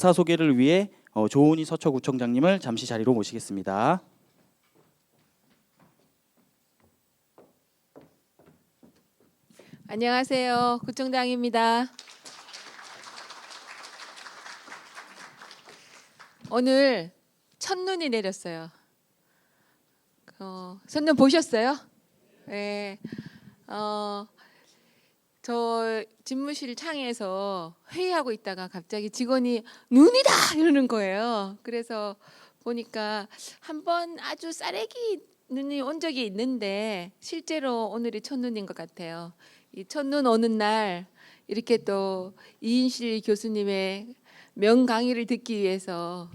강사 소개를 위해 조은희 서초구청장님을 잠시 자리로 모시겠습니다. 안녕하세요. 구청장입니다. 오늘 첫눈이 내렸어요. 첫눈 보셨어요? 네. 저 집무실 창에서 회의하고 있다가 갑자기 직원이 눈이다 이러는 거예요. 그래서 보니까 한번 아주 싸래기 눈이 온 적이 있는데 실제로 오늘이 첫눈인 것 같아요. 이 첫눈 오는 날 이렇게 또 이인실 교수님의 명 강의를 듣기 위해서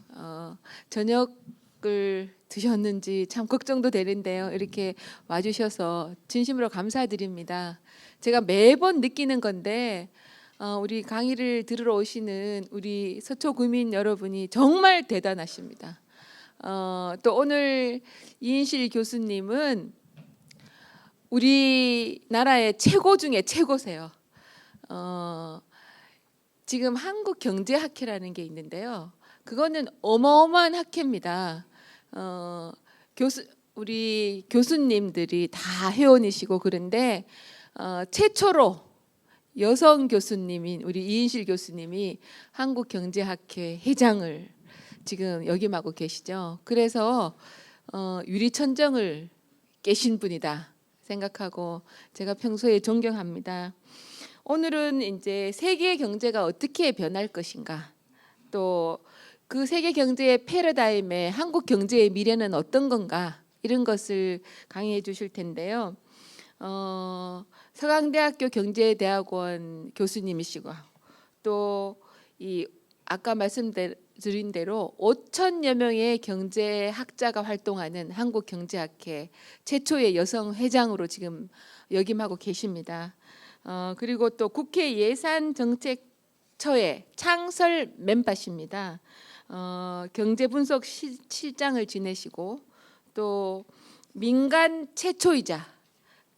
저녁을 드셨는지 참 걱정도 되는데요. 이렇게 와주셔서 진심으로 감사드립니다. 제가 매번 느끼는 건데 우리 강의를 들으러 오시는 우리 서초구민 여러분이 정말 대단하십니다. 또 오늘 이인실 교수님은 우리나라의 최고 중에 최고세요. 지금 한국경제학회라는 게 있는데요. 그거는 어마어마한 학회입니다. 우리 교수님들이 다 회원이시고 그런데 최초로 여성 교수님인 우리 이인실 교수님이 한국경제학회 회장을 지금 역임하고 계시죠. 그래서 유리천정을 깨신 분이다 생각하고 제가 평소에 존경합니다. 오늘은 이제 세계 경제가 어떻게 변할 것인가, 또 그 세계 경제의 패러다임에 한국 경제의 미래는 어떤 건가, 이런 것을 강의해 주실 텐데요. 서강대학교 경제대학원 교수님이시고 또 이 아까 말씀드린 대로 5천여 명의 경제학자가 활동하는 한국경제학회 최초의 여성 회장으로 지금 역임하고 계십니다. 그리고 또 국회 예산정책처의 창설 멤버십니다. 경제분석실장을 지내시고 또 민간 최초이자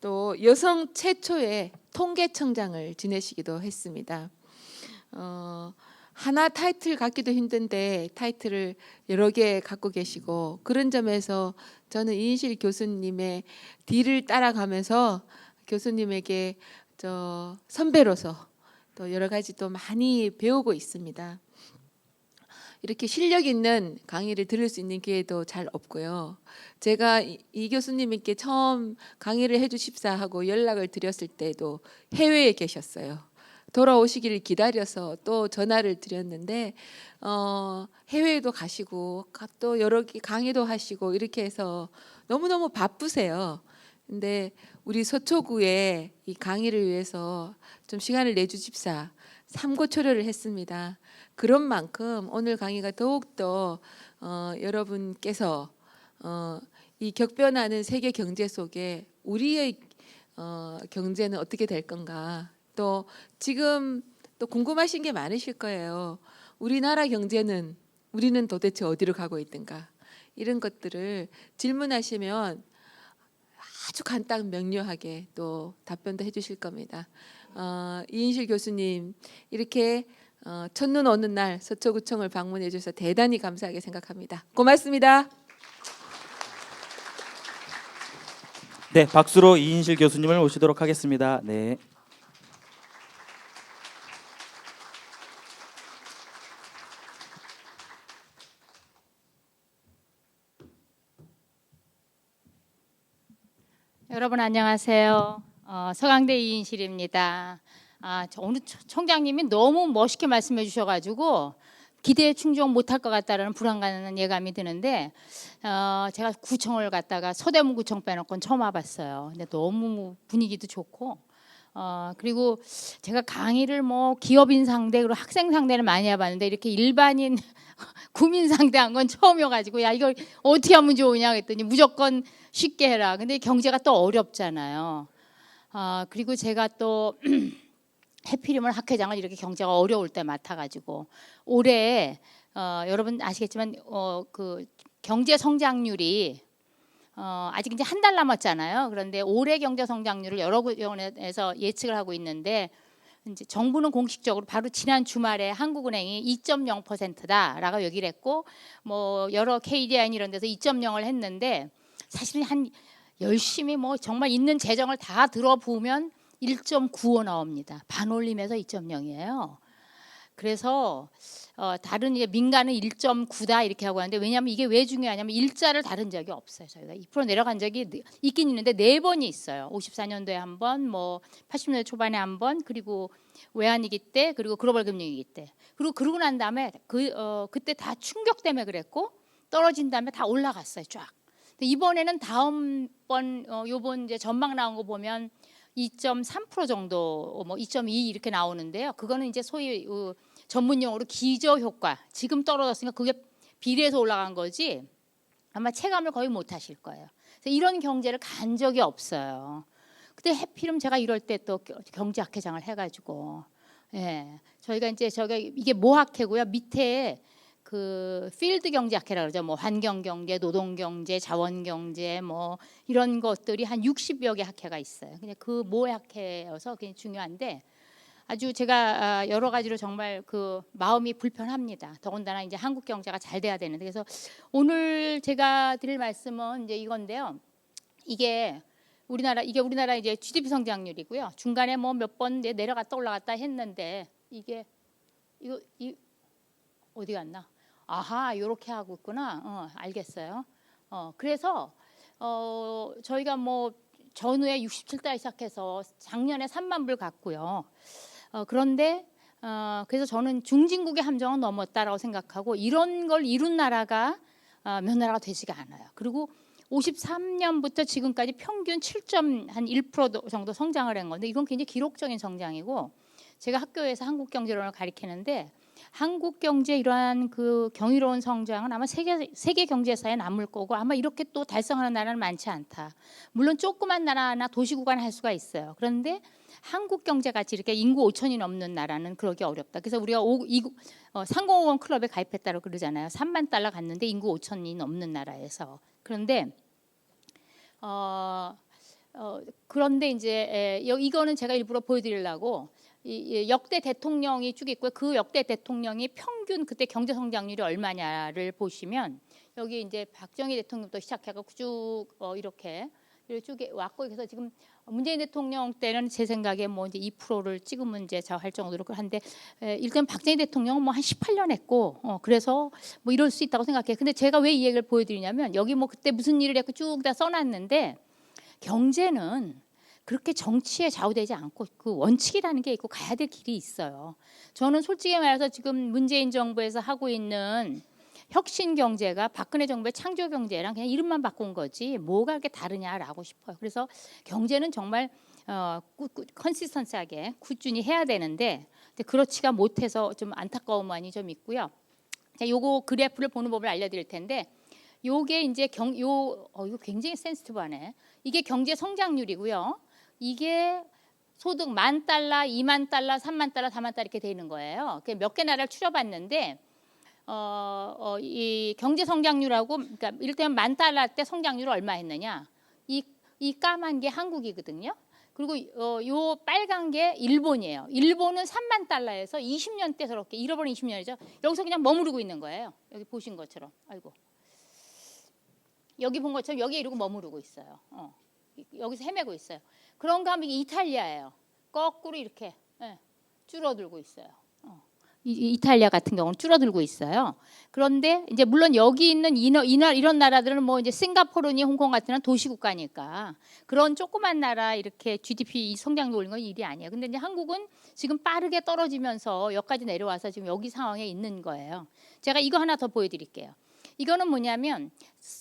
또 여성 최초의 통계청장을 지내시기도 했습니다. 하나 타이틀 갖기도 힘든데 타이틀을 여러 개 갖고 계시고, 그런 점에서 저는 이인실 교수님의 뒤를 따라가면서 교수님에게 선배로서 또 여러 가지 또 많이 배우고 있습니다. 이렇게 실력 있는 강의를 들을 수 있는 기회도 잘 없고요. 제가 이 교수님께 처음 강의를 해주십사 하고 연락을 드렸을 때도 해외에 계셨어요. 돌아오시기를 기다려서 또 전화를 드렸는데 해외에도 가시고 또 여러 개 강의도 하시고 이렇게 해서 너무너무 바쁘세요. 근데 우리 서초구에 이 강의를 위해서 좀 시간을 내주십사 삼고초려를 했습니다. 그런 만큼 오늘 강의가 더욱더 여러분께서 이 격변하는 세계 경제 속에 우리의 경제는 어떻게 될 건가, 또 지금 또 궁금하신 게 많으실 거예요. 우리나라 경제는 우리는 도대체 어디로 가고 있던가, 이런 것들을 질문하시면 아주 간단 명료하게 또 답변도 해주실 겁니다. 이인실 교수님 이렇게 첫눈 오는 날 서초구청을 방문해 주셔서 대단히 감사하게 생각합니다. 고맙습니다. 네, 박수로 이인실 교수님을 모시도록 하겠습니다. 네. 여러분 안녕하세요. 서강대 이인실입니다. 오늘 총장님이 너무 멋있게 말씀해 주셔가지고 기대에 충족 못할 것 같다는 불안감은 예감이 드는데, 제가 구청을 갔다가 서대문구청 빼놓고는 처음 와봤어요. 근데 너무 분위기도 좋고, 그리고 제가 강의를 뭐 기업인 상대 그리고 학생 상대를 많이 해봤는데 이렇게 일반인 구민 상대한 건 처음이어가지고 야 이걸 어떻게 하면 좋으냐 했더니 무조건 쉽게 해라. 근데 경제가 또 어렵잖아요. 그리고 제가 또 해피림을 학회장을 이렇게 경제가 어려울 때 맡아가지고 올해 여러분 아시겠지만 그 경제 성장률이 아직 이제 한 달 남았잖아요. 그런데 올해 경제 성장률을 여러 곳에서 예측을 하고 있는데 이제 정부는 공식적으로 바로 지난 주말에 한국은행이 2.0%다라고 얘기를 했고 뭐 여러 KDI 이런 데서 2.0을 했는데 사실은 한 열심히 뭐 정말 있는 재정을 다 들어부으면 1.95 나옵니다. 반올림에서 2.0이에요. 그래서 다른 이제 민간은 1.9다 이렇게 하고 하는데 왜냐하면 이게 왜 중요하냐면 일자를 다른 적이 없어요. 저희가 2% 내려간 적이 있긴 있는데 4번이 있어요. 54년도에 한 번, 뭐 80년대 초반에 한 번, 그리고 외환위기 때, 그리고 글로벌 금융위기 때. 그리고 그러고 난 다음에 그때 다 충격 때문에 그랬고 떨어진 다음에 다 올라갔어요. 쫙. 근데 이번에는 다음번 요번 이제 전망 나온 거 보면 2.3% 정도, 뭐 2.2 이렇게 나오는데요. 그거는 이제 소위 전문 용어로 기저 효과. 지금 떨어졌으니까 그게 비례해서 올라간 거지. 아마 체감을 거의 못 하실 거예요. 그래서 이런 경제를 간 적이 없어요. 근데 해피름 제가 이럴 때 또 경제학회장을 해가지고, 예, 저희가 이게 모학회고요. 밑에 그 필드 경제학회라 그러죠. 뭐 환경 경제, 노동 경제, 자원 경제 뭐 이런 것들이 한 60여 개 학회가 있어요. 그냥 그 모학회여서 굉장히 중요한데 아주 제가 여러 가지로 정말 그 마음이 불편합니다. 더군다나 이제 한국 경제가 잘 돼야 되는데 그래서 오늘 제가 드릴 말씀은 이제 이건데요. 이게 우리나라 이제 GDP 성장률이고요. 중간에 뭐 몇 번 내려갔다 올라갔다 했는데 이게 이 어디 갔나? 아하, 이렇게 하고 있구나. 알겠어요. 그래서 저희가 뭐 전후에 67달 시작해서 작년에 3만 불 갔고요. 그런데 그래서 저는 중진국의 함정은 넘었다라고 생각하고 이런 걸 이룬 나라가 몇 나라가 되지가 않아요. 그리고 53년부터 지금까지 평균 7.1% 정도 성장을 한 건데 이건 굉장히 기록적인 성장이고 제가 학교에서 한국 경제론을 가리키는데 한국 경제 이러한 그 경이로운 성장은 아마 세계 경제사에 남을 거고 아마 이렇게 또 달성하는 나라는 많지 않다. 물론 조그만 나라나 도시국가는 할 수가 있어요. 그런데 한국 경제 같이 이렇게 인구 5천이 넘는 나라는 그러기 어렵다. 그래서 우리가 3050 클럽에 가입했다고 그러잖아요. 3만 달러 갔는데 인구 5천이 넘는 나라에서. 그런데 이제 이거는 제가 일부러 보여드리려고 역대 대통령이 쭉 있고요. 그 역대 대통령이 평균 그때 경제 성장률이 얼마냐를 보시면 여기 이제 박정희 대통령부터 시작해가지고 쭉 이렇게 쭉 왔고 그래서 지금 문재인 대통령 때는 제 생각에 뭐 이제 2%를 찍으면 이제 할 정도로 한데 일단 박정희 대통령은 뭐 한 18년 했고 그래서 뭐 이럴 수 있다고 생각해요. 근데 제가 왜 이 얘기를 보여드리냐면 여기 뭐 그때 무슨 일을 했고 쭉 다 써놨는데 경제는 그렇게 정치에 좌우되지 않고 그 원칙이라는 게 있고 가야 될 길이 있어요. 저는 솔직히 말해서 지금 문재인 정부에서 하고 있는 혁신 경제가 박근혜 정부의 창조 경제랑 그냥 이름만 바꾼 거지 뭐가 그렇게 다르냐라고 싶어요. 그래서 경제는 정말 컨시스턴스하게 꾸준히 해야 되는데 그렇지가 못해서 좀 안타까운 면이 좀 있고요. 자, 요거 그래프를 보는 법을 알려드릴 텐데 요게 이제 이거 굉장히 센시티브하네. 이게 경제 성장률이고요. 이게 소득 10,000달러, 20,000달러, 30,000달러, 40,000달러 이렇게 되는 거예요. 몇 개 나라를 추려봤는데 이 경제 성장률하고 그러니까 이를테면 10,000달러 때 성장률을 얼마 했느냐? 이 까만 게 한국이거든요. 그리고 요 빨간 게 일본이에요. 일본은 30,000달러에서 20년 때 저렇게 잃어버린 20년이죠. 여기서 그냥 머무르고 있는 거예요. 여기 보신 것처럼. 아이고. 여기 본 것처럼 여기에 이러고 머무르고 있어요. 여기서 헤매고 있어요. 그런가 하면 이탈리아예요. 거꾸로 이렇게 줄어들고 있어요. 이탈리아 같은 경우는 줄어들고 있어요. 그런데 이제 물론 여기 있는 이런 나라들은 뭐 이제 싱가포르니 홍콩 같은 도시국가니까 그런 조그만 나라 이렇게 GDP 성장도 올린 건 일이 아니에요. 근데 이제 한국은 지금 빠르게 떨어지면서 여기까지 내려와서 지금 여기 상황에 있는 거예요. 제가 이거 하나 더 보여드릴게요. 이거는 뭐냐면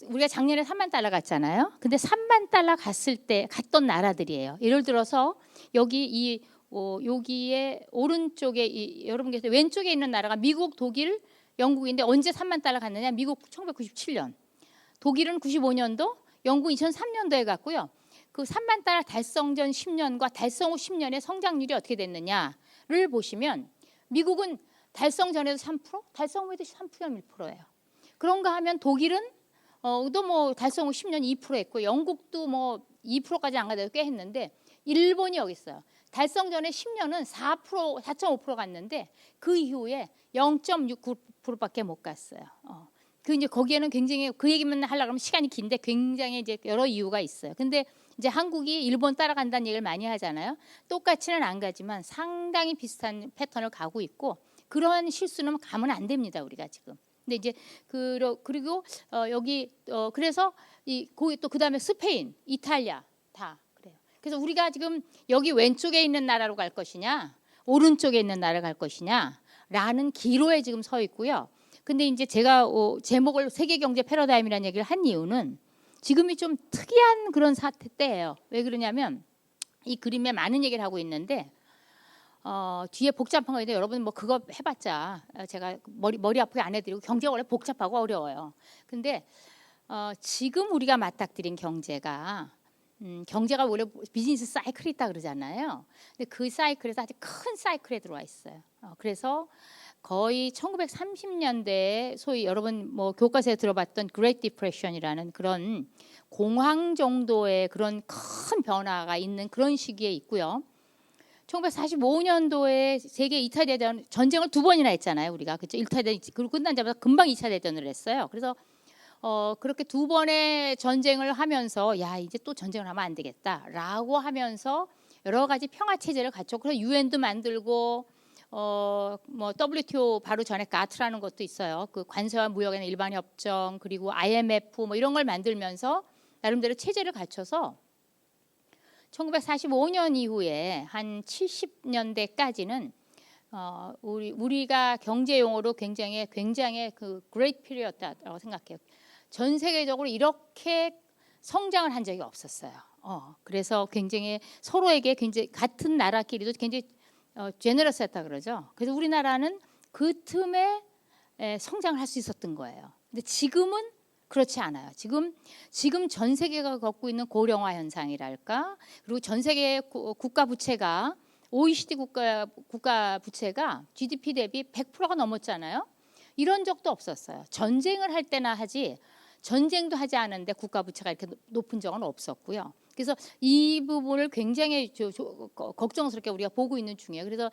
우리가 작년에 3만 달러 갔잖아요. 근데 3만 달러 갔던 나라들이에요. 예를 들어서 여기 여기에 오른쪽에 여러분께서 왼쪽에 있는 나라가 미국, 독일, 영국인데 언제 3만 달러 갔느냐? 미국 1997년, 독일은 95년도, 영국 2003년도에 갔고요. 그 3만 달러 달성 전 10년과 달성 후 10년의 성장률이 어떻게 됐느냐를 보시면 미국은 달성 전에도 3%, 달성 후에도 3.1%예요. 그런가 하면 독일은 또 뭐 달성 후 10년 2% 했고 영국도 뭐 2%까지 안 가도 꽤 했는데 일본이 여기 있어요. 달성 전에 10년은 4.5% 갔는데 그 이후에 0.69%밖에 못 갔어요. 그 이제 거기에는 굉장히 그 얘기만 하려고 하면 시간이 긴데 굉장히 이제 여러 이유가 있어요. 근데 이제 한국이 일본 따라간다는 얘기를 많이 하잖아요. 똑같이는 안 가지만 상당히 비슷한 패턴을 가고 있고 그러한 실수는 가면 안 됩니다. 우리가 지금. 근데 이제 그리고 여기 그래서 거기 또 그다음에 스페인, 이탈리아 다 그래요. 그래서 우리가 지금 여기 왼쪽에 있는 나라로 갈 것이냐, 오른쪽에 있는 나라로 갈 것이냐라는 기로에 지금 서 있고요. 근데 이제 제가 제목을 세계 경제 패러다임이라는 얘기를 한 이유는 지금이 좀 특이한 그런 사태 때예요. 왜 그러냐면 이 그림에 많은 얘기를 하고 있는데 뒤에 복잡한 거 있는데 여러분 뭐 그거 해봤자 제가 머리 아프게 안 해드리고 경제가 원래 복잡하고 어려워요. 근데 지금 우리가 맞닥뜨린 경제가 경제가 원래 비즈니스 사이클이 있다 그러잖아요. 근데 그 사이클에서 아주 큰 사이클에 들어와 있어요. 그래서 거의 1930년대에 소위 여러분 뭐 교과서에 들어봤던 Great Depression이라는 그런 공황 정도의 그런 큰 변화가 있는 그런 시기에 있고요. 1945년도에 세계 2차 대전 전쟁을 2번이나 했잖아요. 우리가 그렇죠. 1차 대전 그리고 끝나자마자 금방 2차 대전을 했어요. 그래서 그렇게 2번의 전쟁을 하면서 야 이제 또 전쟁을 하면 안 되겠다라고 하면서 여러 가지 평화 체제를 갖췄고 그래서 유엔도 만들고 뭐 WTO 바로 전에 가트라는 것도 있어요. 그 관세와 무역에 대한 일반 협정 그리고 IMF 뭐 이런 걸 만들면서 나름대로 체제를 갖춰서 1945년 이후에 한 70년대까지는 우리가 경제 용어로 굉장히 그 great period라고 생각해요. 전 세계적으로 이렇게 성장을 한 적이 없었어요. 그래서 굉장히 서로에게 굉장히 같은 나라끼리도 굉장히 제너러스했다 그러죠. 그래서 우리나라는 그 틈에 성장을 할 수 있었던 거예요. 근데 지금은 그렇지 않아요. 지금 전 세계가 겪고 있는 고령화 현상이랄까, 그리고 전 세계 국가 부채가 OECD 국가 부채가 GDP 대비 100%가 넘었잖아요. 이런 적도 없었어요. 전쟁을 할 때나 하지 전쟁도 하지 않은데 국가 부채가 이렇게 높은 적은 없었고요. 그래서 이 부분을 굉장히 걱정스럽게 우리가 보고 있는 중이에요. 그래서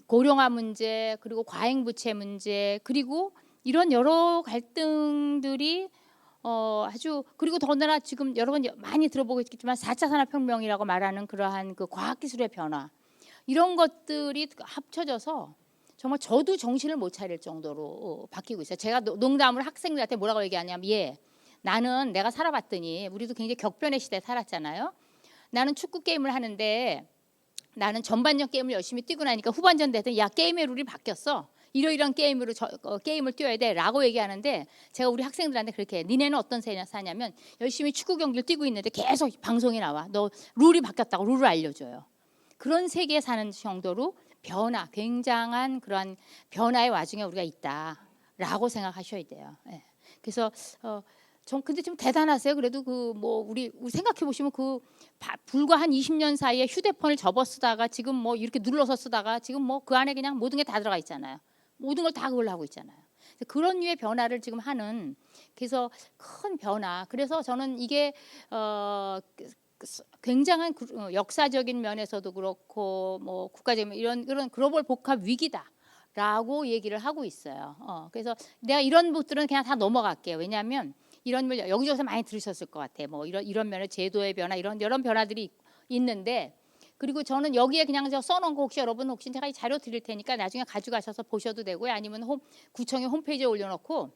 고령화 문제 그리고 과잉 부채 문제 그리고 이런 여러 갈등들이 아주 그리고 더군다나 지금 여러분 많이 들어보고 있겠지만 4차 산업혁명이라고 말하는 그러한 그 과학기술의 변화 이런 것들이 합쳐져서 정말 저도 정신을 못 차릴 정도로 바뀌고 있어요. 제가 농담으로 학생들한테 뭐라고 얘기하냐면 나는 내가 살아봤더니 우리도 굉장히 격변의 시대에 살았잖아요. 나는 축구 게임을 하는데 나는 전반전 게임을 열심히 뛰고 나니까 후반전 되더니 야 게임의 룰이 바뀌었어. 이러이러한 게임으로 게임을 뛰어야 돼라고 얘기하는데 제가 우리 학생들한테 그렇게 해. 니네는 어떤 사냐면 열심히 축구 경기를 뛰고 있는데 계속 방송에 나와. 너 룰이 바뀌었다고 룰을 알려줘요. 그런 세계에 사는 정도로 굉장한 그런 변화의 와중에 우리가 있다라고 생각하셔야 돼요. 네. 그래서 전 근데 좀 대단하세요. 그래도 우리 생각해 보시면 불과 한 20년 사이에 휴대폰을 접어 쓰다가 지금 뭐 이렇게 눌러서 쓰다가 지금 뭐 그 안에 그냥 모든 게 다 들어가 있잖아요. 모든 걸 다 그걸로 하고 있잖아요. 그런 류의 변화를 지금 하는 그래서 큰 변화. 그래서 저는 이게 굉장한 역사적인 면에서도 그렇고 뭐 국가적인 이런 글로벌 복합 위기다라고 얘기를 하고 있어요. 그래서 내가 이런 것들은 그냥 다 넘어갈게요. 왜냐하면 이런 걸 여기저기서 많이 들으셨을 것 같아요. 뭐 이런 면의 제도의 변화 이런 변화들이 있는데 그리고 저는 여기에 그냥 써놓은 거 혹시 여러분 제가 이 자료 드릴 테니까 나중에 가져가셔서 보셔도 되고요. 아니면 구청의 홈페이지에 올려놓고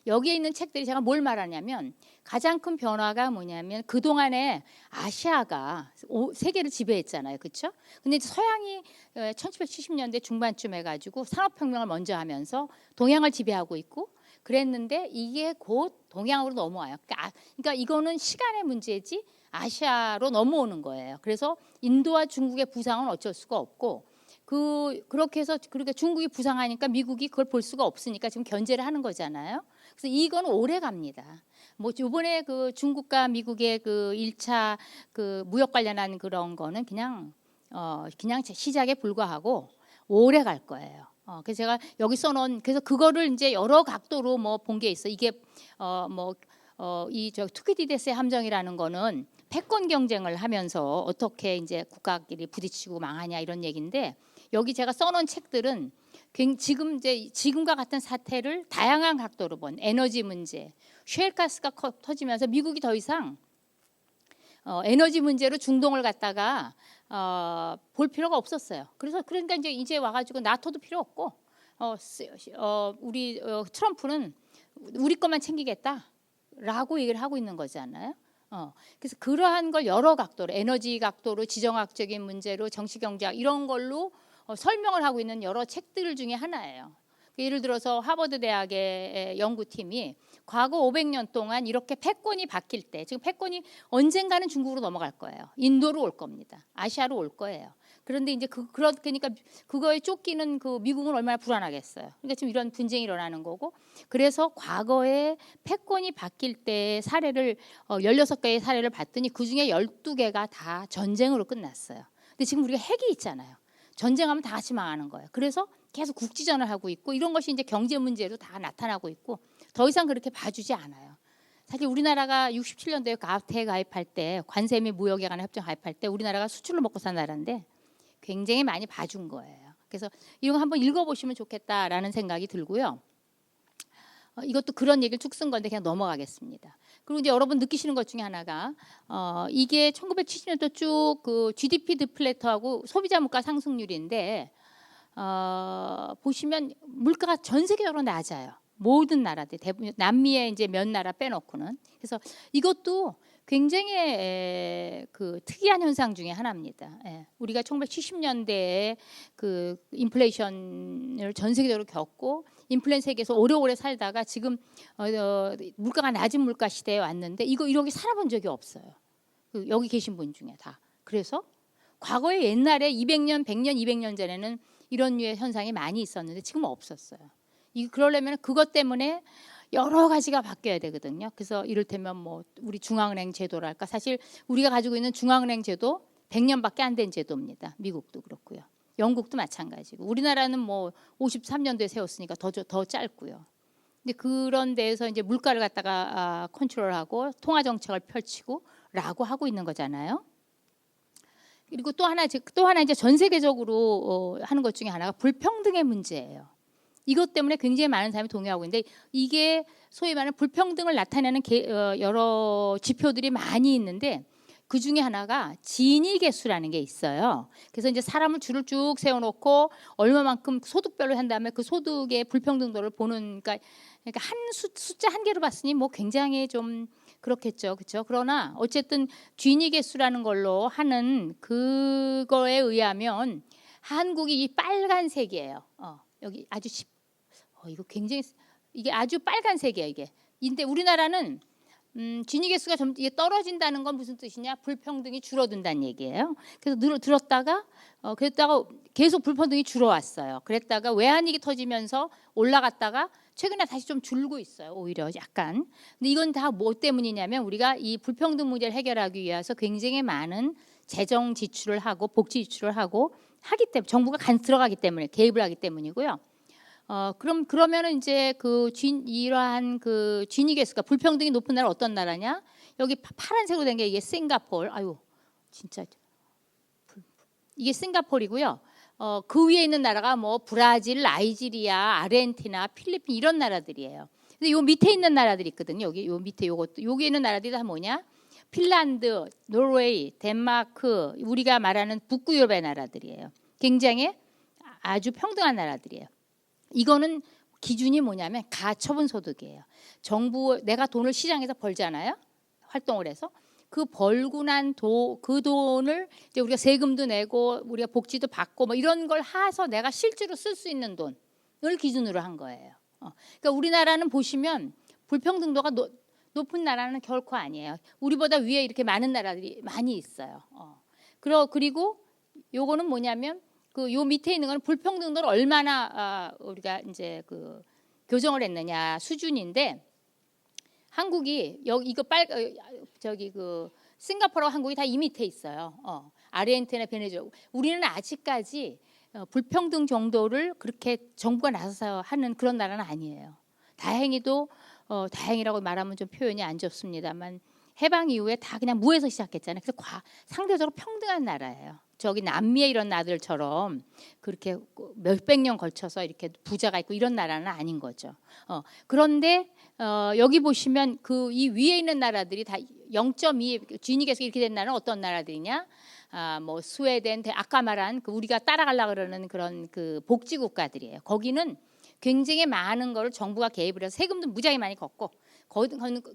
여기에 있는 책들이 제가 뭘 말하냐면 가장 큰 변화가 뭐냐면 그동안에 아시아가 세계를 지배했잖아요. 그렇죠? 근데 서양이 1770년대 중반쯤 해가지고 산업혁명을 먼저 하면서 동양을 지배하고 있고 그랬는데 이게 곧 동양으로 넘어와요. 그러니까 이거는 시간의 문제지 아시아로 넘어오는 거예요. 그래서 인도와 중국의 부상은 어쩔 수가 없고 그렇게 해서 그러니까 중국이 부상하니까 미국이 그걸 볼 수가 없으니까 지금 견제를 하는 거잖아요. 그래서 이건 오래 갑니다. 뭐 이번에 그 중국과 미국의 그 1차 그 무역 관련한 그런 거는 그냥 시작에 불과하고 오래 갈 거예요. 그래서 제가 여기 써놓은 그래서 그거를 이제 여러 각도로 뭐 본 게 있어. 이게 투키디데스의 함정이라는 거는 패권 경쟁을 하면서 어떻게 이제 국가끼리 부딪히고 망하냐 이런 얘기인데 여기 제가 써놓은 책들은 지금 이제 지금과 같은 사태를 다양한 각도로 본 에너지 문제, 셰일가스가 터지면서 미국이 더 이상 에너지 문제로 중동을 갖다가 볼 필요가 없었어요. 그러니까 이제 와가지고 나토도 필요 없고 우리 트럼프는 우리 것만 챙기겠다라고 얘기를 하고 있는 거잖아요. 그래서 그러한 걸 여러 각도로 에너지 각도로 지정학적인 문제로 정치 경제학 이런 걸로 설명을 하고 있는 여러 책들 중에 하나예요. 예를 들어서 하버드 대학의 연구팀이 과거 500년 동안 이렇게 패권이 바뀔 때 지금 패권이 언젠가는 중국으로 넘어갈 거예요. 인도로 올 겁니다. 아시아로 올 거예요. 그런데 이제 그러니까 그거에 쫓기는 그 미국은 얼마나 불안하겠어요. 그러니까 지금 이런 분쟁이 일어나는 거고 그래서 과거에 패권이 바뀔 때 사례를 16개의 사례를 봤더니 그중에 12개가 다 전쟁으로 끝났어요. 근데 지금 우리가 핵이 있잖아요. 전쟁하면 다 같이 망하는 거예요. 그래서 계속 국지전을 하고 있고 이런 것이 이제 경제 문제로 다 나타나고 있고 더 이상 그렇게 봐주지 않아요. 사실 우리나라가 67년도에 가프트에 가입할 때 관세 및 무역에 관한 협정 가입할 때 우리나라가 수출로 먹고 산 나라인데 굉장히 많이 봐준 거예요. 그래서 이거 한번 읽어보시면 좋겠다라는 생각이 들고요. 이것도 그런 얘기를 쭉 쓴 건데 그냥 넘어가겠습니다. 그리고 이제 여러분 느끼시는 것 중에 하나가 이게 1970년도 쭉 그 GDP 디플레터하고 소비자 물가 상승률인데 보시면 물가가 전 세계적으로 낮아요. 모든 나라들 대부분 남미의 이제 몇 나라 빼놓고는 그래서 이것도 굉장히 그 특이한 현상 중에 하나입니다. 우리가 1970년대에 그 인플레이션을 전 세계적으로 겪고 인플레이션 세계에서 오래오래 살다가 지금 물가가 낮은 물가 시대에 왔는데 이렇게 살아본 적이 없어요. 여기 계신 분 중에 다. 그래서 과거에 옛날에 200년, 100년, 200년 전에는 이런 류의 현상이 많이 있었는데 지금은 없었어요. 그러려면 그것 때문에 여러 가지가 바뀌어야 되거든요. 그래서 이를테면 뭐 우리 중앙은행 제도랄까 사실 우리가 가지고 있는 중앙은행 제도 100년밖에 안 된 제도입니다. 미국도 그렇고요. 영국도 마찬가지고 우리나라는 뭐 53년도에 세웠으니까 더 짧고요. 근데 그런 데에서 이제 물가를 갖다가 컨트롤하고 통화 정책을 펼치고라고 하고 있는 거잖아요. 그리고 또 하나 이제 전 세계적으로 하는 것 중에 하나가 불평등의 문제예요. 이것 때문에 굉장히 많은 사람이 동의하고 있는데 이게 소위 말하는 불평등을 나타내는 여러 지표들이 많이 있는데 그 중에 하나가 지니 개수라는 게 있어요. 그래서 이제 사람을 줄을 쭉 세워놓고 얼마만큼 소득별로 한 다음에 그 소득의 불평등도를 보는 그러니까 한 숫자 한 개로 봤으니 뭐 굉장히 좀 그렇겠죠, 그렇죠? 그러나 어쨌든 지니 개수라는 걸로 하는 그거에 의하면 한국이 이 빨간색이에요. 여기 아주 이거 굉장히 이게 아주 빨간색이에요 이게. 근데 우리나라는 지니 개수가 좀 이게 떨어진다는 건 무슨 뜻이냐? 불평등이 줄어든다는 얘기예요. 그래서 그랬다가 계속 불평등이 줄어왔어요. 그랬다가 외환위기 터지면서 올라갔다가 최근에 다시 좀 줄고 있어요. 오히려 약간. 근데 이건 다 뭐 때문이냐면 우리가 이 불평등 문제를 해결하기 위해서 굉장히 많은 재정 지출을 하고 복지 지출을 하고 하기 때문에 정부가 들어가기 때문에 개입을 하기 때문이고요. 그러면은 이제 이러한 그 지니 개수가 불평등이 높은 나라 어떤 나라냐? 여기 파란색으로 된 게 이게 싱가포르. 아유, 진짜 이게 싱가포르이고요. 그 위에 있는 나라가 뭐 브라질, 나이지리아, 아르헨티나, 필리핀 이런 나라들이에요. 근데 요 밑에 있는 나라들이 있거든요. 여기 요 밑에 여기 있는 나라들이 다 뭐냐? 핀란드, 노르웨이, 덴마크, 우리가 말하는 북구 유럽의 나라들이에요. 굉장히 아주 평등한 나라들이에요. 이거는 기준이 뭐냐면 가처분 소득이에요. 내가 돈을 시장에서 벌잖아요. 활동을 해서 그 벌고 난 그 돈을 이제 우리가 세금도 내고 우리가 복지도 받고 뭐 이런 걸 해서 내가 실제로 쓸 수 있는 돈을 기준으로 한 거예요. 그러니까 우리나라는 보시면 불평등도가 높은 나라는 결코 아니에요. 우리보다 위에 이렇게 많은 나라들이 많이 있어요. 그리고 요거는 뭐냐면 요 밑에 있는 거는 불평등도를 얼마나 우리가 이제 교정을 했느냐 수준인데 한국이 이거 싱가포르와 한국이 다 이 밑에 있어요. 아르헨티나, 베네수엘라. 우리는 아직까지 불평등 정도를 그렇게 정부가 나서서 하는 그런 나라는 아니에요. 다행히도 다행이라고 말하면 좀 표현이 안 좋습니다만 해방 이후에 다 그냥 무에서 시작했잖아요. 그래서 상대적으로 평등한 나라예요. 저기 남미의 이런 나라들처럼 그렇게 몇백 년 걸쳐서 이렇게 부자가 있고 이런 나라는 아닌 거죠. 그런데 여기 보시면 그 이 위에 있는 나라들이 다 0.2 지니계에서 이렇게 된 나라는 어떤 나라들이냐? 뭐 스웨덴, 아까 말한 그 우리가 따라가려 그러는 그런 그 복지 국가들이에요. 거기는 굉장히 많은 거를 정부가 개입을 해서 세금도 무지하게 많이 걷고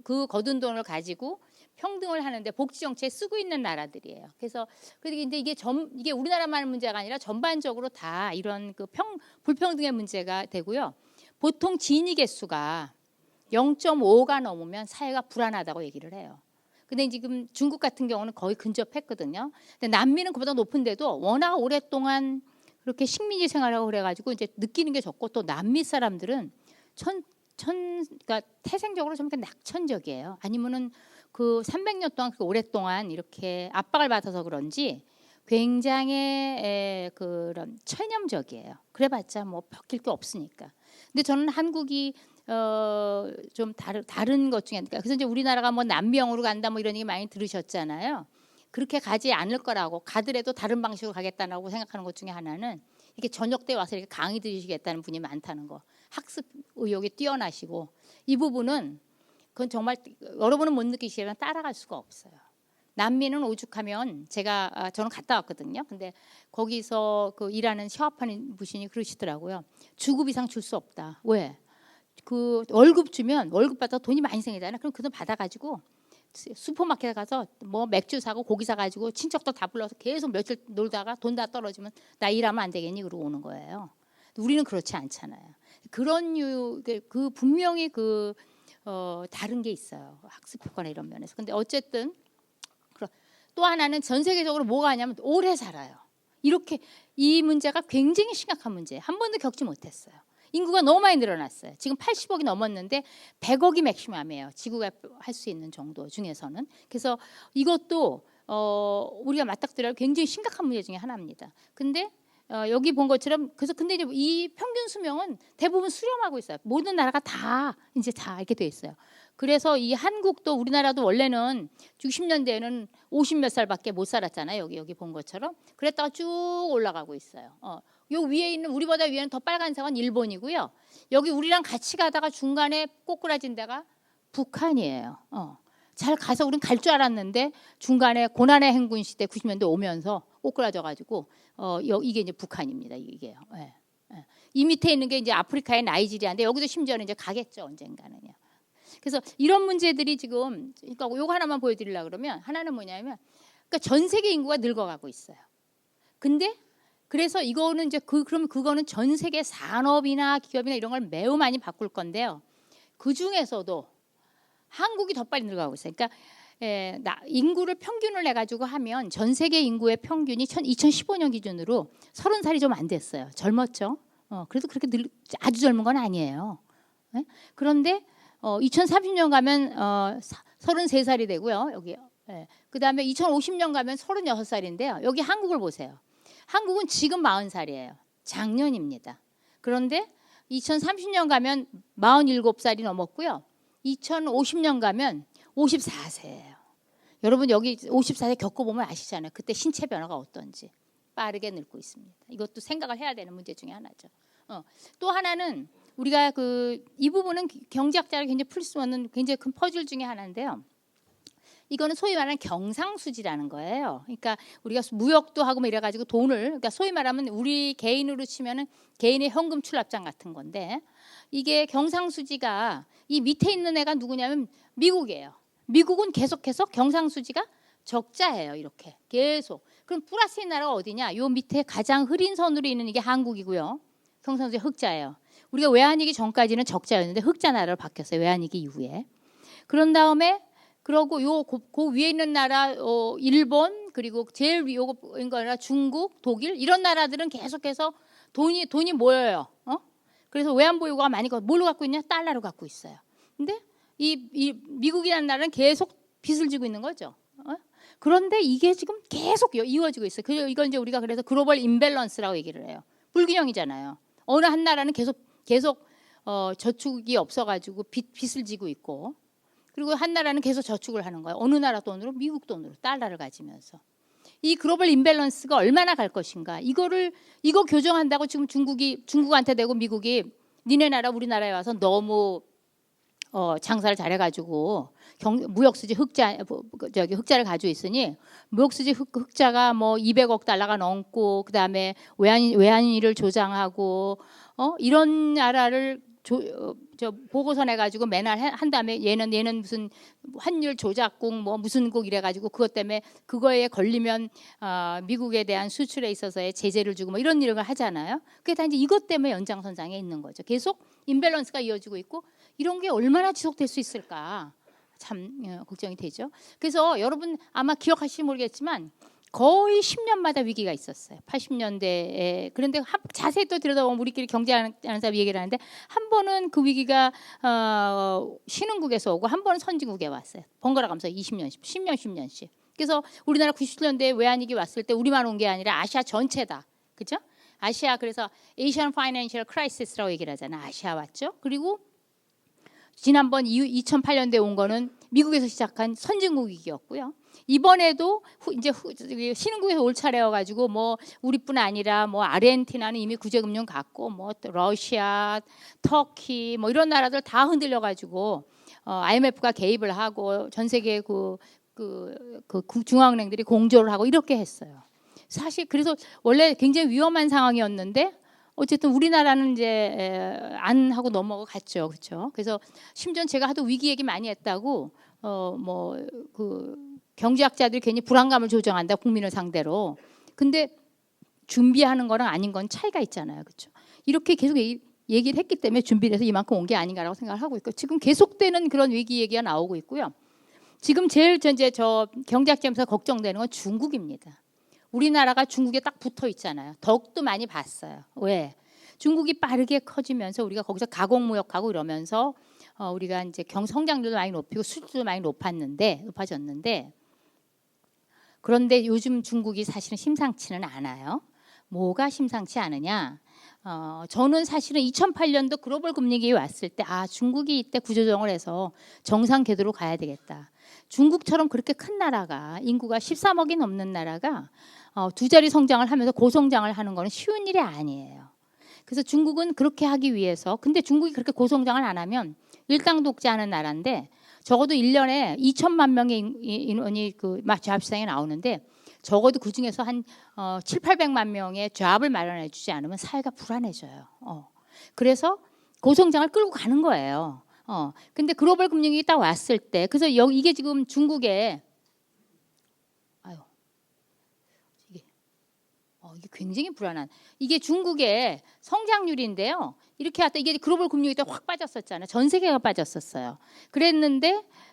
그 거둔 돈을 가지고 평등을 하는데 복지 정책에 쓰고 있는 나라들이에요. 그래서 근데 이게 우리나라만 문제가 아니라 전반적으로 다 이런 그 불평등의 문제가 되고요. 보통 진위 개수가 0.5가 넘으면 사회가 불안하다고 얘기를 해요. 근데 지금 중국 같은 경우는 거의 근접했거든요. 근데 남미는 그보다 높은데도 워낙 오랫동안 그렇게 식민지 생활하고 그래가지고 이제 느끼는 게 적고 또 남미 사람들은 그러니까 태생적으로 좀 낙천적이에요. 아니면은 그 300년 동안 그 오랫동안 이렇게 압박을 받아서 그런지 굉장히 그런 체념적이에요. 그래봤자 뭐 바뀔 게 없으니까. 근데 저는 한국이 좀 다른 것 중에 그래서 이제 우리나라가 뭐 남미형으로 간다 뭐 이런 얘기 많이 들으셨잖아요. 그렇게 가지 않을 거라고 가더라도 다른 방식으로 가겠다라고 생각하는 것 중에 하나는 이렇게 저녁 때 와서 이렇게 강의 들으시겠다는 분이 많다는 거. 학습 의욕이 뛰어나시고 이 부분은 그건 정말 여러분은 못 느끼시지만 따라갈 수가 없어요. 남미는 오죽하면 저는 갔다 왔거든요. 근데 거기서 그 일하는 샤워하는 분이 그러시더라고요. 주급 이상 줄 수 없다. 왜? 그 월급 주면 월급 받아 돈이 많이 생기잖아요. 그럼 그 돈 받아가지고 슈퍼마켓에 가서 뭐 맥주 사고 고기 사가지고 친척들 다 불러서 계속 며칠 놀다가 돈 다 떨어지면 나 일하면 안 되겠니? 그러고 오는 거예요. 우리는 그렇지 않잖아요. 그런 그 분명히 다른 게 있어요. 학습 효과나 이런 면에서. 근데 어쨌든 또 하나는 전 세계적으로 뭐가 하냐면 오래 살아요. 이렇게 이 문제가 굉장히 심각한 문제예요. 한 번도 겪지 못했어요. 인구가 너무 많이 늘어났어요. 지금 80억이 넘었는데 100억이 맥시멈이에요. 지구가 할 수 있는 정도 중에서는. 그래서 이것도 우리가 맞닥뜨려야 굉장히 심각한 문제 중에 하나입니다. 근데 여기 본 것처럼 근데 이제 이 평균 수명은 대부분 수렴하고 있어요. 모든 나라가 다 이렇게 돼 있어요. 그래서 이 한국도 우리나라도 원래는 60년대에는 50 몇 살밖에 못 살았잖아요. 여기 본 것처럼. 그랬다가 쭉 올라가고 있어요. 요 위에 있는 우리보다 위에는 더 빨간색은 일본이고요. 여기 우리랑 같이 가다가 중간에 꼬꾸라진 데가 북한이에요. 잘 가서 우린 갈 줄 알았는데 중간에 고난의 행군 시대 90년대 오면서 꼬꾸라져가지고 이게 이제 북한입니다. 이게요. 예. 이 밑에 있는 게 이제 아프리카의 나이지리아인데 여기도 심지어는 이제 가겠죠 언젠가는요. 그래서 이런 문제들이 지금 그러니까 요거 하나만 보여드리려고 그러면 하나는 뭐냐면 그러니까 전 세계 인구가 늙어가고 있어요. 근데 그래서 이거는 이제 그러면 그거는 전 세계 산업이나 기업이나 이런 걸 매우 많이 바꿀 건데요. 그 중에서도 한국이 더 빨리 늙어가고 있어요. 그러니까 인구를 평균을 해가지고 하면 전 세계 인구의 평균이 2015년 기준으로 30살이 좀 안 됐어요. 젊었죠. 그래도 그렇게 아주 젊은 건 아니에요. 네? 그런데 2030년 가면 33살이 되고요. 여기. 그다음에 2050년 가면 36살인데요. 여기 한국을 보세요. 한국은 지금 40살이에요. 작년입니다. 그런데 2030년 가면 47살이 넘었고요. 2050년 가면 54세예요. 여러분 여기 54세 겪어보면 아시잖아요. 그때 신체 변화가 어떤지. 빠르게 늙고 있습니다. 이것도 생각을 해야 되는 문제 중에 하나죠. 또 하나는 우리가 이 부분은 경제학자를 굉장히 풀 수 없는 굉장히 큰 퍼즐 중에 하나인데요. 이거는 소위 말하는 경상수지라는 거예요. 그러니까 우리가 무역도 하고 뭐 이래가지고 돈을 그러니까 소위 말하면 우리 개인으로 치면은 개인의 현금 출납장 같은 건데 이게 경상수지가 이 밑에 있는 애가 누구냐면 미국이에요. 미국은 계속해서 경상수지가 적자예요. 이렇게 계속. 그럼 플러스인 나라가 어디냐? 요 밑에 가장 흐린 선으로 있는 이게 한국이고요. 경상수지 흑자예요. 우리가 외환위기 전까지는 적자였는데 흑자 나라로 바뀌었어요. 외환위기 이후에. 그런 다음에 그러고 그 위에 있는 나라 일본 그리고 제일 위인 거라 중국, 독일 이런 나라들은 계속해서 돈이 모여요. 그래서 외환 보유고가 많이 뭘로 갖고 있냐? 달러로 갖고 있어요. 근데 이 미국이라는 나라는 계속 빚을 지고 있는 거죠. 그런데 이게 지금 계속 이어지고 있어요. 이걸 이제 우리가 그래서 글로벌 임밸런스라고 얘기를 해요. 불균형이잖아요. 어느 한 나라는 계속 저축이 없어가지고 빚을 지고 있고 그리고 한 나라는 계속 저축을 하는 거예요. 어느 나라 돈으로? 미국 돈으로 달러를 가지면서. 이 글로벌 임밸런스가 얼마나 갈 것인가. 이거 교정한다고 지금 중국한테 대고 미국이 니네 나라 우리나라에 와서 너무 장사를 잘해가지고 무역수지 흑자를 가지고 있으니 무역수지 흑자가 뭐 200억 달러가 넘고 그다음에 외환위를 조장하고 이런 나라를 보고서 내가지고 맨날 한 다음에 얘는 무슨 환율 조작국 뭐 무슨 국 이래가지고 그것 때문에 그거에 걸리면 미국에 대한 수출에 있어서의 제재를 주고 뭐 이런 일을 하잖아요. 그게 다 이제 이것 때문에 연장선상에 있는 거죠. 계속 임밸런스가 이어지고 있고 이런 게 얼마나 지속될 수 있을까 참 걱정이 되죠. 그래서 여러분 아마 기억하실지 모르겠지만 거의 10년마다 위기가 있었어요. 80년대에. 그런데 자세히 또 들여다보면 우리끼리 경제하는 사람 얘기를 하는데 한 번은 그 위기가 신흥국에서 오고 한 번은 선진국에 왔어요. 번갈아 가면서 20년씩, 10년씩. 그래서 우리나라 90년대에 외환위기 왔을 때 우리만 온 게 아니라 아시아 전체다. 그죠? 아시아 그래서 Asian Financial Crisis라고 얘기를 하잖아요. 아시아 왔죠. 그리고 지난번 2008년대에 온 거는 미국에서 시작한 선진국 위기였고요. 이번에도 이제 신흥국에서 올 차례여 가지고 뭐 우리뿐 아니라 뭐 아르헨티나는 이미 구제금융 갖고 뭐 러시아, 터키 뭐 이런 나라들 다 흔들려 가지고 IMF가 개입을 하고 전 세계 그 중앙은행들이 공조를 하고 이렇게 했어요. 사실 그래서 원래 굉장히 위험한 상황이었는데 어쨌든 우리나라는 이제 안 하고 넘어갔죠, 그렇죠? 그래서 심지어 제가 하도 위기 얘기 많이 했다고 뭐 그 경제학자들이 괜히 불안감을 조정한다 국민을 상대로. 근데 준비하는 거랑 아닌 건 차이가 있잖아요, 그렇죠? 이렇게 계속 얘기를 했기 때문에 준비를 해서 이만큼 온 게 아닌가라고 생각을 하고 있고 지금 계속되는 그런 위기 얘기가 나오고 있고요. 지금 제일 이제 저 경제학자면서 걱정되는 건 중국입니다. 우리나라가 중국에 딱 붙어 있잖아요. 덕도 많이 봤어요. 왜? 중국이 빠르게 커지면서 우리가 거기서 가공무역하고 이러면서 우리가 이제 성장률도 많이 높이고 수출도 많이 높아졌는데 그런데 요즘 중국이 사실은 심상치는 않아요. 뭐가 심상치 않으냐? 저는 사실은 2008년도 글로벌 금융위기 왔을 때 중국이 이때 구조조정을 해서 정상 궤도로 가야 되겠다. 중국처럼 그렇게 큰 나라가 인구가 13억이 넘는 나라가 두 자리 성장을 하면서 고성장을 하는 거는 쉬운 일이 아니에요. 그래서 중국은 그렇게 하기 위해서 근데 중국이 그렇게 고성장을 안 하면 일당 독재하는 나라인데 적어도 1년에 2천만 명의 인원이 그 잡시장에 나오는데 적어도 그중에서 한 7, 800만 명의 잡을 마련해 주지 않으면 사회가 불안해져요. 그래서 고성장을 끌고 가는 거예요. 근데 글로벌 금융위기 딱 왔을 때 그래서 이게 지금 중국에 이게 굉장히 불안한 이게 중국의 성장률인데요. 이렇게 왔다 이게 글로벌 금융위기 때 확 빠졌었잖아요. 전 세계가 빠졌었어요.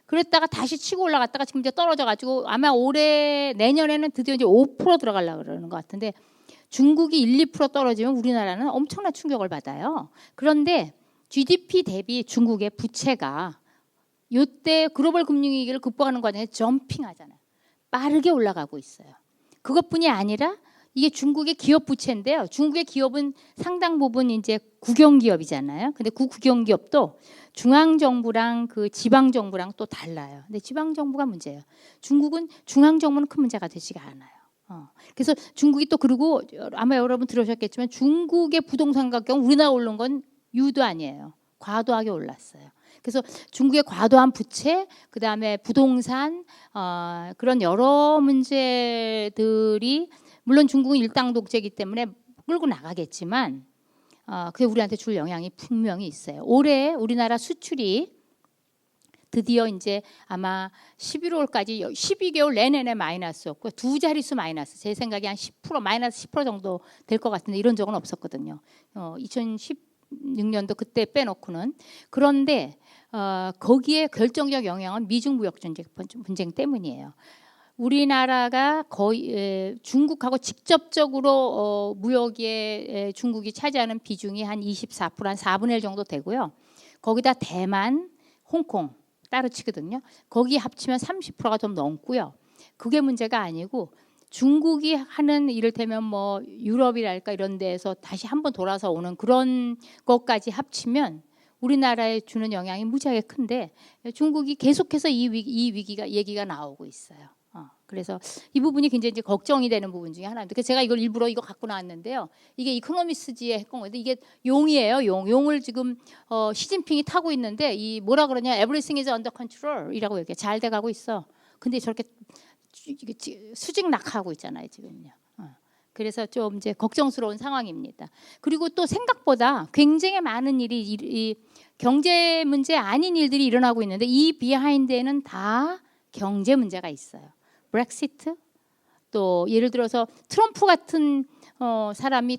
그랬다가 다시 치고 올라갔다가 지금 이제 떨어져가지고 아마 내년에는 드디어 이제 5% 들어가려고 그러는 것 같은데 중국이 1, 2% 떨어지면 우리나라는 엄청난 충격을 받아요. 그런데 GDP 대비 중국의 부채가 이때 글로벌 금융위기를 극복하는 과정에 점핑하잖아요. 빠르게 올라가고 있어요. 그것뿐이 아니라 이게 중국의 기업 부채인데요. 중국의 기업은 상당 부분 이제 국영 기업이잖아요. 근데 그 국영 기업도 중앙 정부랑 그 지방 정부랑 또 달라요. 근데 지방 정부가 문제예요. 중국은 중앙 정부는 큰 문제가 되지가 않아요. 그래서 중국이 또 그리고 아마 여러분 들으셨겠지만 중국의 부동산 가격 우리나라 오른 건 유도 아니에요. 과도하게 올랐어요. 그래서 중국의 과도한 부채, 그다음에 부동산 그런 여러 문제들이 물론 중국은 일당 독재이기 때문에 끌고 나가겠지만 그게 우리한테 줄 영향이 분명히 있어요. 올해 우리나라 수출이 드디어 이제 아마 11월까지 12개월 내내 마이너스였고 두 자릿수 마이너스 제 생각에 한 10% 마이너스 10% 정도 될 것 같은데 이런 적은 없었거든요. 2016년도 그때 빼놓고는. 그런데 거기에 결정적 영향은 미중 무역 분쟁 때문이에요. 우리나라가 거의 중국하고 직접적으로 무역에 중국이 차지하는 비중이 한 24%, 한 4분의 1 정도 되고요. 거기다 대만, 홍콩 따로 치거든요. 거기 합치면 30%가 좀 넘고요. 그게 문제가 아니고 중국이 하는 이를테면 뭐 유럽이랄까 이런 데에서 다시 한번 돌아서 오는 그런 것까지 합치면 우리나라에 주는 영향이 무지하게 큰데 중국이 계속해서 이 위기가 얘기가 나오고 있어요. 그래서 이 부분이 굉장히 이제 걱정이 되는 부분 중에 하나입니다. 그래서 제가 이걸 일부러 이거 갖고 나왔는데요. 이게 이코노미스지에 했건 건데 이게 용이에요. 용을 지금 시진핑이 타고 있는데 이 뭐라 그러냐, everything is under control이라고 얘기해. 잘 돼가고 있어. 근데 저렇게 수직 낙하하고 있잖아요 지금요. 그래서 좀 이제 걱정스러운 상황입니다. 그리고 또 생각보다 굉장히 많은 일이 이 경제 문제 아닌 일들이 일어나고 있는데 이 비하인드에는 다 경제 문제가 있어요. 브렉시트, 또 예를 들어서 트럼프 같은 사람이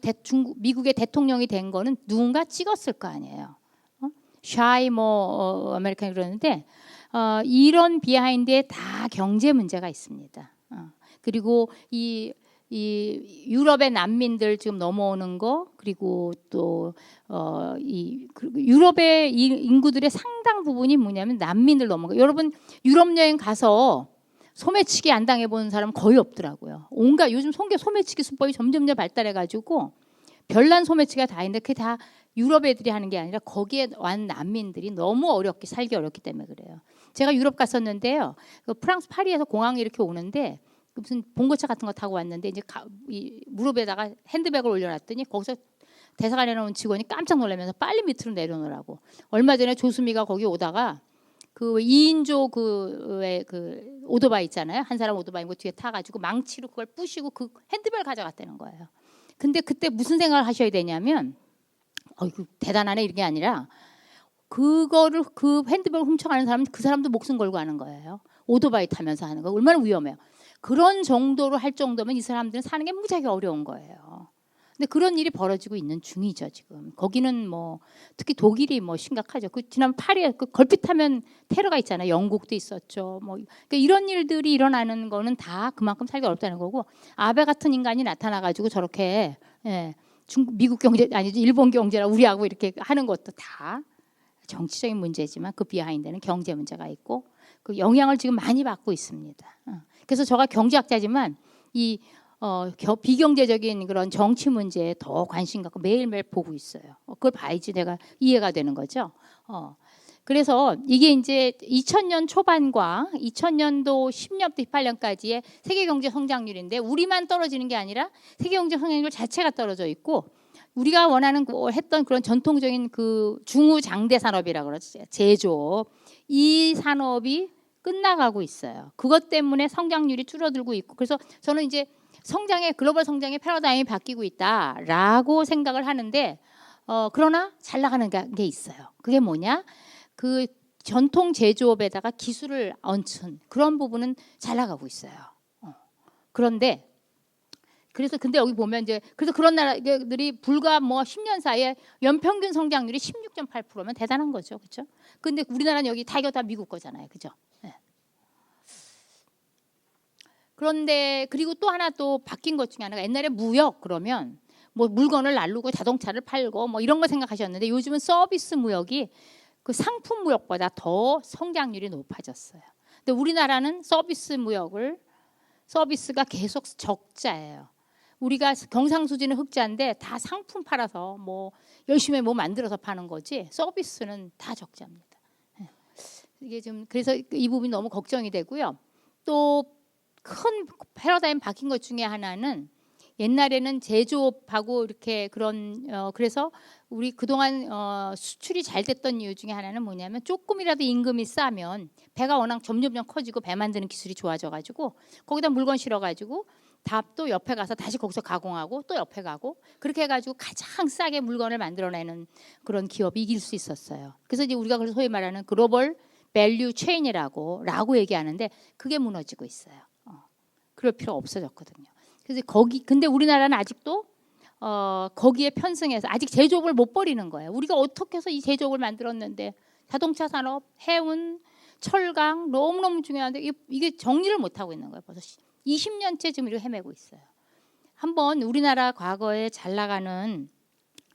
미국의 대통령이 된 거는 누군가 찍었을 거 아니에요. 샤이 아메리칸이 그러는데 이런 비하인드에 다 경제 문제가 있습니다. 그리고 이 유럽의 난민들 지금 넘어오는 거, 그리고 또 유럽의 인구들의 상당 부분이 뭐냐면 난민들 넘어가. 여러분 유럽 여행 가서 소매치기 안 당해본 사람 거의 없더라고요. 온갖 요즘 소매치기 수법이 점점 발달해가지고 별난 소매치기가 다 있는데 그게 다 유럽 애들이 하는 게 아니라 거기에 완 난민들이 너무 살기 어렵기 때문에 그래요. 제가 유럽 갔었는데요. 프랑스 파리에서 공항에 이렇게 오는데 무슨 봉고차 같은 거 타고 왔는데 이제 이 무릎에다가 핸드백을 올려놨더니 거기서 대사관에 나온 직원이 깜짝 놀라면서 빨리 밑으로 내려놓으라고. 얼마 전에 조수미가 거기 오다가 그 2인조 그 오토바이 있잖아요. 한 사람 오토바이고 뒤에 타가지고 망치로 그걸 부시고 그 핸드백을 가져갔다는 거예요. 근데 그때 무슨 생각을 하셔야 되냐면 어이구 대단하네 이런 게 아니라 그 핸드백을 훔쳐가는 사람은 그 사람도 목숨 걸고 하는 거예요. 오토바이 타면서 하는 거 얼마나 위험해요. 그런 정도로 할 정도면 이 사람들은 사는 게 무지하게 어려운 거예요. 근데 그런 일이 벌어지고 있는 중이죠 지금. 거기는 뭐 특히 독일이 뭐 심각하죠. 그 지난 파리에 그 걸핏하면 테러가 있잖아요. 영국도 있었죠. 뭐 그러니까 이런 일들이 일어나는 거는 다 그만큼 살기 어렵다는 거고 아베 같은 인간이 나타나가지고 저렇게 미국 경제 아니죠 일본 경제라 우리하고 이렇게 하는 것도 다 정치적인 문제지만 그 비하인드는 경제 문제가 있고 그 영향을 지금 많이 받고 있습니다. 그래서 제가 경제학자지만 이 비경제적인 그런 정치 문제에 더 관심 갖고 매일매일 보고 있어요. 그걸 봐야지 내가 이해가 되는 거죠. 그래서 이게 이제 2000년 초반과 2000년도 10년부터 18년까지의 세계 경제 성장률인데 우리만 떨어지는 게 아니라 세계 경제 성장률 자체가 떨어져 있고 우리가 원하는 했던 그런 전통적인 그 중후장대 산업이라고 그러죠. 제조업. 이 산업이 끝나가고 있어요. 그것 때문에 성장률이 줄어들고 있고 그래서 저는 이제 글로벌 성장의 패러다임이 바뀌고 있다라고 생각을 하는데 그러나 잘 나가는 게 있어요. 그게 뭐냐? 그 전통 제조업에다가 기술을 얹힌 그런 부분은 잘 나가고 있어요. 그런데 근데 여기 보면 이제 그래서 그런 나라들이 불과 뭐 10년 사이에 연평균 성장률이 16.8%면 대단한 거죠, 그렇죠? 근데 우리나라는 여기 이거 다 미국 거잖아요, 그렇죠? 네. 그런데 그리고 또 하나 또 바뀐 것 중에 하나가 옛날에 무역 그러면 뭐 물건을 날르고 자동차를 팔고 뭐 이런 거 생각하셨는데 요즘은 서비스 무역이 그 상품 무역보다 더 성장률이 높아졌어요. 근데 우리나라는 서비스가 계속 적자예요. 우리가 경상수지는 흑자인데 다 상품 팔아서 뭐 열심히 뭐 만들어서 파는 거지 서비스는 다 적자입니다. 이게 좀 그래서 이 부분이 너무 걱정이 되고요. 또 큰 패러다임 바뀐 것 중에 하나는 옛날에는 제조업하고 이렇게 그런 그래서 우리 그동안 수출이 잘 됐던 이유 중에 하나는 뭐냐면 조금이라도 임금이 싸면 배가 워낙 점점 커지고 배 만드는 기술이 좋아져가지고 거기다 물건 실어가지고 또 옆에 가서 다시 거기서 가공하고 또 옆에 가고 그렇게 해가지고 가장 싸게 물건을 만들어내는 그런 기업이 이길 수 있었어요. 그래서 이제 우리가 소위 말하는 글로벌 밸류 체인이라고 얘기하는데 그게 무너지고 있어요. 그럴 필요 없어졌거든요. 그래서 근데 우리나라는 아직도 거기에 편승해서 아직 제조업을 못 버리는 거예요. 우리가 어떻게 해서 이 제조업을 만들었는데 자동차 산업, 해운, 철강 너무너무 중요한데 이게 정리를 못 하고 있는 거예요. 벌써 20년째 지금 이렇게 헤매고 있어요. 한번 우리나라 과거에 잘 나가는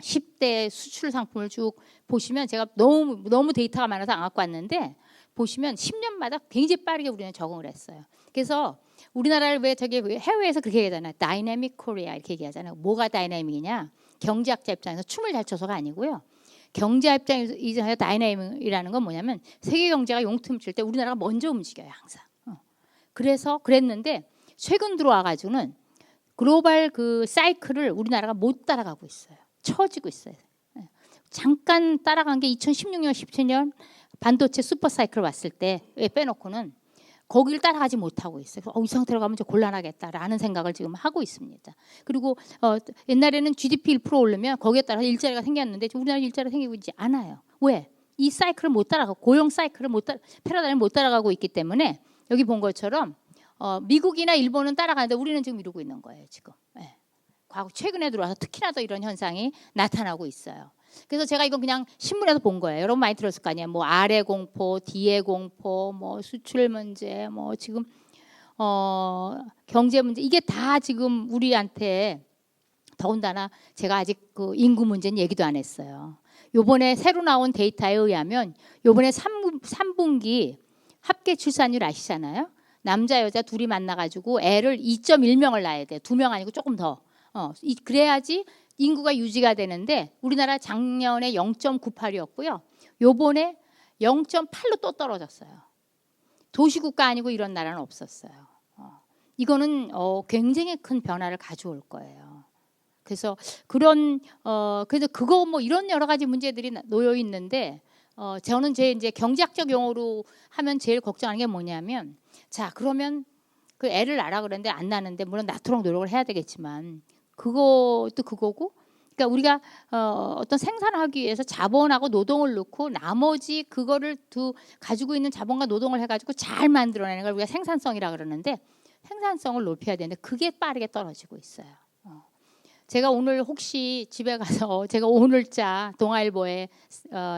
10대 수출 상품을 쭉 보시면 제가 너무 데이터가 많아서 안 갖고 왔는데 보시면 10년마다 굉장히 빠르게 우리는 적응을 했어요. 그래서 우리나라를 왜 해외에서 그렇게 얘기하잖아요. 다이내믹 코리아 이렇게 얘기하잖아요. 뭐가 다이내믹이냐? 경제학자 입장에서 춤을 잘 춰서가 아니고요. 경제 입장에서 다이나믹이라는 건 뭐냐면 세계 경제가 용tum칠 때 우리나라가 먼저 움직여요 항상. 그래서 그랬는데 최근 들어와 가지고는 글로벌 그 사이클을 우리나라가 못 따라가고 있어요. 처지고 있어요. 잠깐 따라간 게 2016년, 17년 반도체 슈퍼 사이클 왔을 때 빼놓고는 거기를 따라가지 못하고 있어요. 이 상태로 가면 좀 곤란하겠다라는 생각을 지금 하고 있습니다. 그리고 옛날에는 GDP 1% 오르면 거기에 따라 일자리가 생겼는데 우리나라 일자리가 생기고 있지 않아요. 왜? 이 사이클을 못 따라가고 고용 사이클을 패러다임을 못 따라가고 있기 때문에 여기 본 것처럼 미국이나 일본은 따라가는데 우리는 지금 이러고 있는 거예요. 지금. 네. 과거 최근에 들어와서 특히나 더 이런 현상이 나타나고 있어요. 그래서 제가 이건 그냥 신문에서 본 거예요. 여러분 많이 들었을 거 아니에요. 뭐 아래 공포, 뒤에 공포, 뭐 수출 문제, 뭐 지금 경제 문제 이게 다 지금 우리한테 더군다나 제가 아직 그 인구 문제는 얘기도 안 했어요. 요번에 새로 나온 데이터에 의하면 요번에 3분기 합계 출산율 아시잖아요. 남자 여자 둘이 만나가지고 애를 2.1명을 낳아야 돼요. 2명 아니고 조금 더. 그래야지 인구가 유지가 되는데 우리나라 작년에 0.98이었고요. 요번에 0.8로 또 떨어졌어요. 도시국가 아니고 이런 나라는 없었어요. 이거는 굉장히 큰 변화를 가져올 거예요. 그래서 그래서 그거 뭐 이런 여러 가지 문제들이 놓여 있는데 저는 제 이제 경제학적 용어로 하면 제일 걱정하는 게 뭐냐면 자 그러면 그 애를 낳으라 그러는데 안 낳는데 물론 낳도록 노력을 해야 되겠지만 그것도 그거고 그러니까 우리가 어떤 생산하기 위해서 자본하고 노동을 넣고 나머지 그거를 가지고 있는 자본과 노동을 해가지고 잘 만들어내는 걸 우리가 생산성이라 그러는데 생산성을 높여야 되는데 그게 빠르게 떨어지고 있어요. 제가 오늘 혹시 집에 가서 제가 오늘자 동아일보에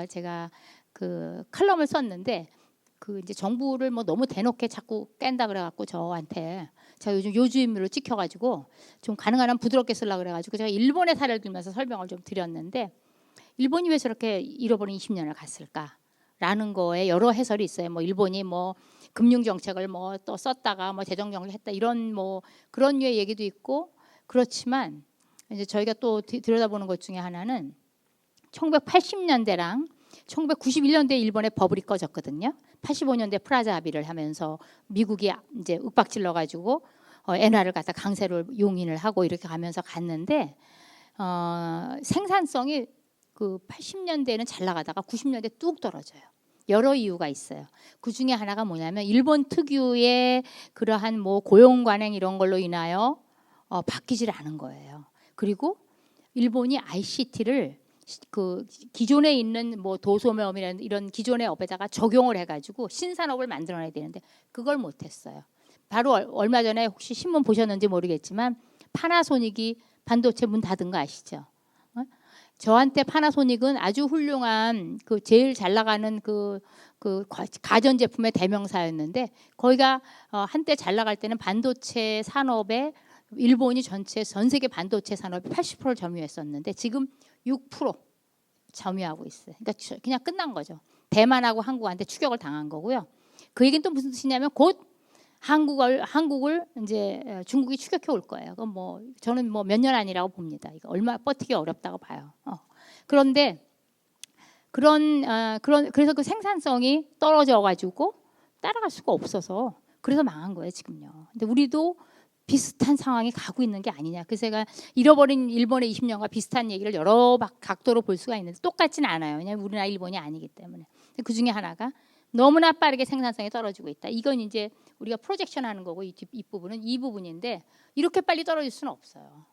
제가 그 칼럼을 썼는데 그 이제 정부를 뭐 너무 대놓게 자꾸 깬다 그래갖고 저한테 제가 요즘 요주인물로 찍혀가지고 좀 가능한 한 부드럽게 쓰려고 그래가지고 제가 일본의 사례를 들면서 설명을 좀 드렸는데 일본이 왜 저렇게 잃어버린 20년을 갔을까라는 거에 여러 해설이 있어요. 뭐 일본이 뭐 금융 정책을 뭐 또 썼다가 뭐 재정 정책 했다 이런 뭐 그런 류의 얘기도 있고 그렇지만 이제 저희가 또 들여다보는 것 중에 하나는 1980년대랑 1991년대 일본의 버블이 꺼졌거든요. 85년대 프라자 합의를 하면서 미국이 이제 윽박질러 가지고 엔화를 갖다 강세로 용인을 하고 이렇게 가면서 갔는데 생산성이 그 80년대에는 잘 나가다가 90년대 뚝 떨어져요. 여러 이유가 있어요. 그 중에 하나가 뭐냐면 일본 특유의 그러한 뭐 고용 관행 이런 걸로 인하여 바뀌질 않은 거예요. 그리고 일본이 ICT를 그 기존에 있는 뭐 도소매업이나 이런 기존의 업에다가 적용을 해가지고 신산업을 만들어내야 되는데 그걸 못했어요. 바로 얼마 전에 혹시 신문 보셨는지 모르겠지만 파나소닉이 반도체 문 닫은 거 아시죠? 저한테 파나소닉은 아주 훌륭한 그 제일 잘 나가는 그 가전 제품의 대명사였는데 거기가 한때 잘 나갈 때는 반도체 산업에 일본이 전체 전 세계 반도체 산업이 80%를 점유했었는데 지금 6% 점유하고 있어요. 그러니까 그냥 끝난 거죠. 대만하고 한국한테 추격을 당한 거고요. 그 얘기는 또 무슨 뜻이냐면 곧 한국을 이제 중국이 추격해 올 거예요. 그건 뭐 저는 뭐 몇 년 아니라고 봅니다. 이거 얼마 버티기 어렵다고 봐요. 그런데 그래서 그 생산성이 떨어져 가지고 따라갈 수가 없어서 그래서 망한 거예요, 지금요. 근데 우리도 비슷한 상황이 가고 있는 게 아니냐. 그래서 제가 잃어버린 일본의 20년과 비슷한 얘기를 여러 각도로 볼 수가 있는데 똑같지는 않아요. 왜냐하면 우리나라 일본이 아니기 때문에. 그 중에 하나가 너무나 빠르게 생산성이 떨어지고 있다. 이건 이제 우리가 프로젝션 하는 거고 이 부분은 이 부분인데 이렇게 빨리 떨어질 수는 없어요.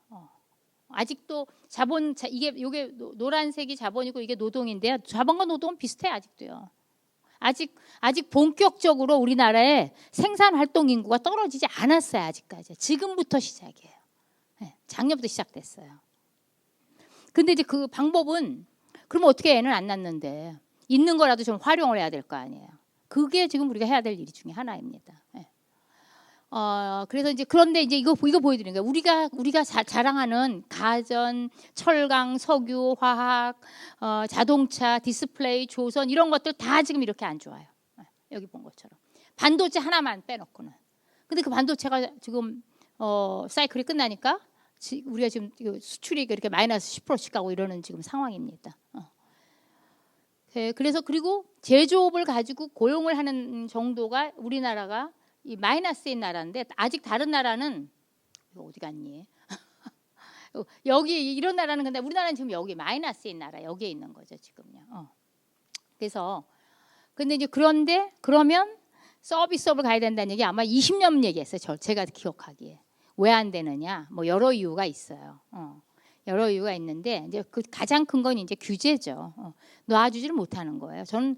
아직도 이게 노란색이 자본이고 이게 노동인데요. 자본과 노동은 비슷해 아직도요. 아직 본격적으로 우리나라의 생산 활동 인구가 떨어지지 않았어요. 아직까지. 지금부터 시작이에요. 네, 작년부터 시작됐어요. 근데 이제 그 방법은 그러면 어떻게 애는 안 낳는데 있는 거라도 좀 활용을 해야 될 거 아니에요. 그게 지금 우리가 해야 될 일 중에 하나입니다. 네. 그래서 이제 그런데 이제 이거 보여드리는 거예요. 우리가 자랑하는 가전, 철강, 석유, 화학, 자동차, 디스플레이, 조선 이런 것들 다 지금 이렇게 안 좋아요. 여기 본 것처럼 반도체 하나만 빼놓고는. 근데 그 반도체가 지금 사이클이 끝나니까 우리가 지금 수출이 이렇게 마이너스 10%씩 가고 이러는 지금 상황입니다. 그래서 그리고 제조업을 가지고 고용을 하는 정도가 우리나라가 이 마이너스인 나라인데 아직 다른 나라는 이거 어디 갔니? 여기 이런 나라는 근데 우리나라는 지금 여기 마이너스인 나라 여기에 있는 거죠 지금요. 그래서 근데 이제 그런데 그러면 서비스업을 가야 된다는 얘기 아마 20년 얘기했어요. 제가 기억하기에. 왜 안 되느냐? 뭐 여러 이유가 있어요. 여러 이유가 있는데 이제 그 가장 큰 건 이제 규제죠. 놔주지를 못하는 거예요. 저는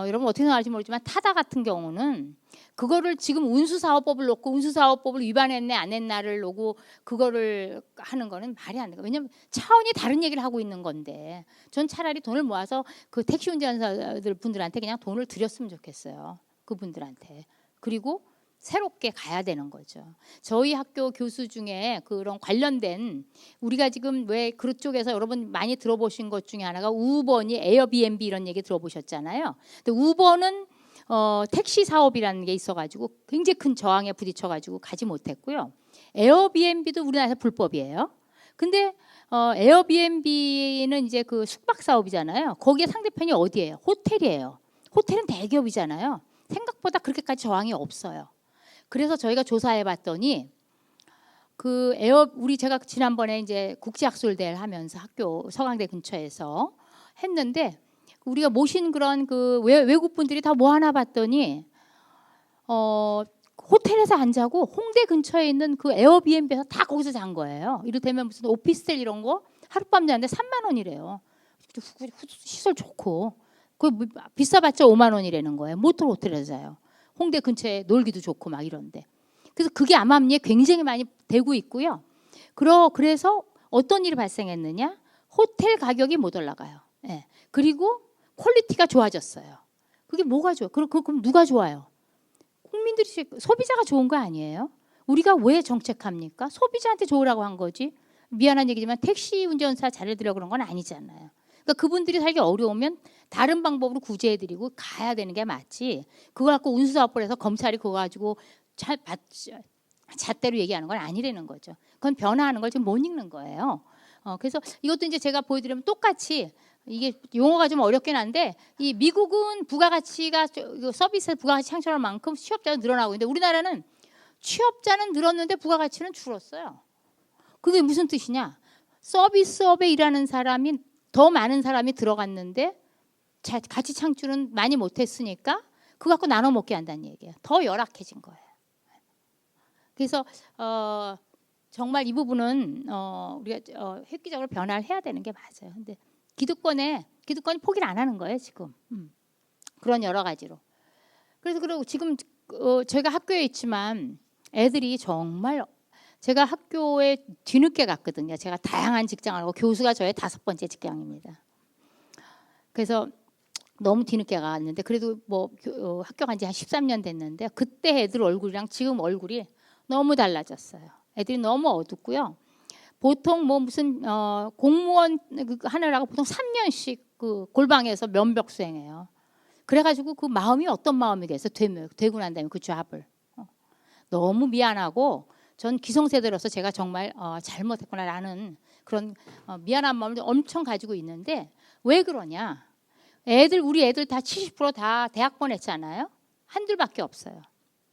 여러분 어떻게 생각할지 모르지만 타다 같은 경우는 그거를 지금 운수사업법을 놓고 운수사업법을 위반했네 안 했나를 놓고 그거를 하는 거는 말이 안 돼요. 왜냐하면 차원이 다른 얘기를 하고 있는 건데 전 차라리 돈을 모아서 그 택시 운전사들 분들한테 그냥 돈을 드렸으면 좋겠어요. 그분들한테. 그리고 새롭게 가야 되는 거죠. 저희 학교 교수 중에 그런 관련된 우리가 지금 왜 그쪽에서 여러분 많이 들어보신 것 중에 하나가 우버니 에어비앤비 이런 얘기 들어보셨잖아요. 근데 우버는 택시 사업이라는 게 있어가지고 굉장히 큰 저항에 부딪혀가지고 가지 못했고요. 에어비앤비도 우리나라에서 불법이에요. 근데 에어비앤비는 이제 그 숙박 사업이잖아요. 거기에 상대편이 어디예요? 호텔이에요. 호텔은 대기업이잖아요. 생각보다 그렇게까지 저항이 없어요. 그래서 저희가 조사해 봤더니 그 우리 제가 지난번에 이제 국제학술대회를 하면서 학교 서강대 근처에서 했는데 우리가 모신 그런 그 외국 분들이 다 뭐 하나 봤더니 호텔에서 안 자고 홍대 근처에 있는 그 에어비앤비에서 다 거기서 잔 거예요. 이를테면 무슨 오피스텔 이런 거 하룻밤 자는데 3만 원이래요. 시설 좋고 그 비싸봤자 5만 원이라는 거예요. 모텔 호텔에서 자요. 홍대 근처에 놀기도 좋고 막 이런데. 그래서 그게 암암리에 굉장히 많이 되고 있고요. 그래서 어떤 일이 발생했느냐? 호텔 가격이 못 올라가요. 예. 그리고 퀄리티가 좋아졌어요. 그게 뭐가 좋아? 그럼 누가 좋아요? 국민들이 소비자가 좋은 거 아니에요? 우리가 왜 정책합니까? 소비자한테 좋으라고 한 거지. 미안한 얘기지만 택시 운전사 잘해드려 그런 건 아니잖아요. 그러니까 그분들이 살기 어려우면 다른 방법으로 구제해드리고 가야 되는 게 맞지. 그거 갖고 운수사업을 해서 검찰이 그거 가지고 잣대로 얘기하는 건 아니라는 거죠. 그건 변화하는 걸 지금 못 읽는 거예요. 그래서 이것도 이제 제가 보여드리면 똑같이 이게 용어가 좀 어렵긴 한데 이 미국은 부가가치가 서비스 부가가치 창출할 만큼 취업자가 늘어나고 있는데 우리나라는 취업자는 늘었는데 부가가치는 줄었어요. 그게 무슨 뜻이냐? 서비스업에 일하는 사람이 더 많은 사람이 들어갔는데 가치 창출은 많이 못했으니까 그거 갖고 나눠 먹게 한다는 얘기예요. 더 열악해진 거예요. 그래서 정말 이 부분은 우리가 획기적으로 변화를 해야 되는 게 맞아요. 근데 기득권이 포기를 안 하는 거예요 지금. 그런 여러 가지로. 그리고 지금 제가 학교에 있지만 애들이 정말 제가 학교에 뒤늦게 갔거든요. 제가 다양한 직장을 하고 교수가 저의 5번째 직장입니다. 그래서 너무 뒤늦게 갔는데 그래도 뭐 학교 간 지 한 13년 됐는데 그때 애들 얼굴이랑 지금 얼굴이 너무 달라졌어요. 애들이 너무 어둡고요. 보통 뭐 무슨 공무원 하느라고 보통 3년씩 그 골방에서 면벽 수행해요. 그래가지고 그 마음이 어떤 마음이겠어요? 되고 난 다음에 그 잡을. 너무 미안하고 전 기성세대로서 제가 정말 잘못했구나라는 그런 미안한 마음을 엄청 가지고 있는데 왜 그러냐? 우리 애들 다 70% 대학 보냈잖아요. 한둘밖에 없어요.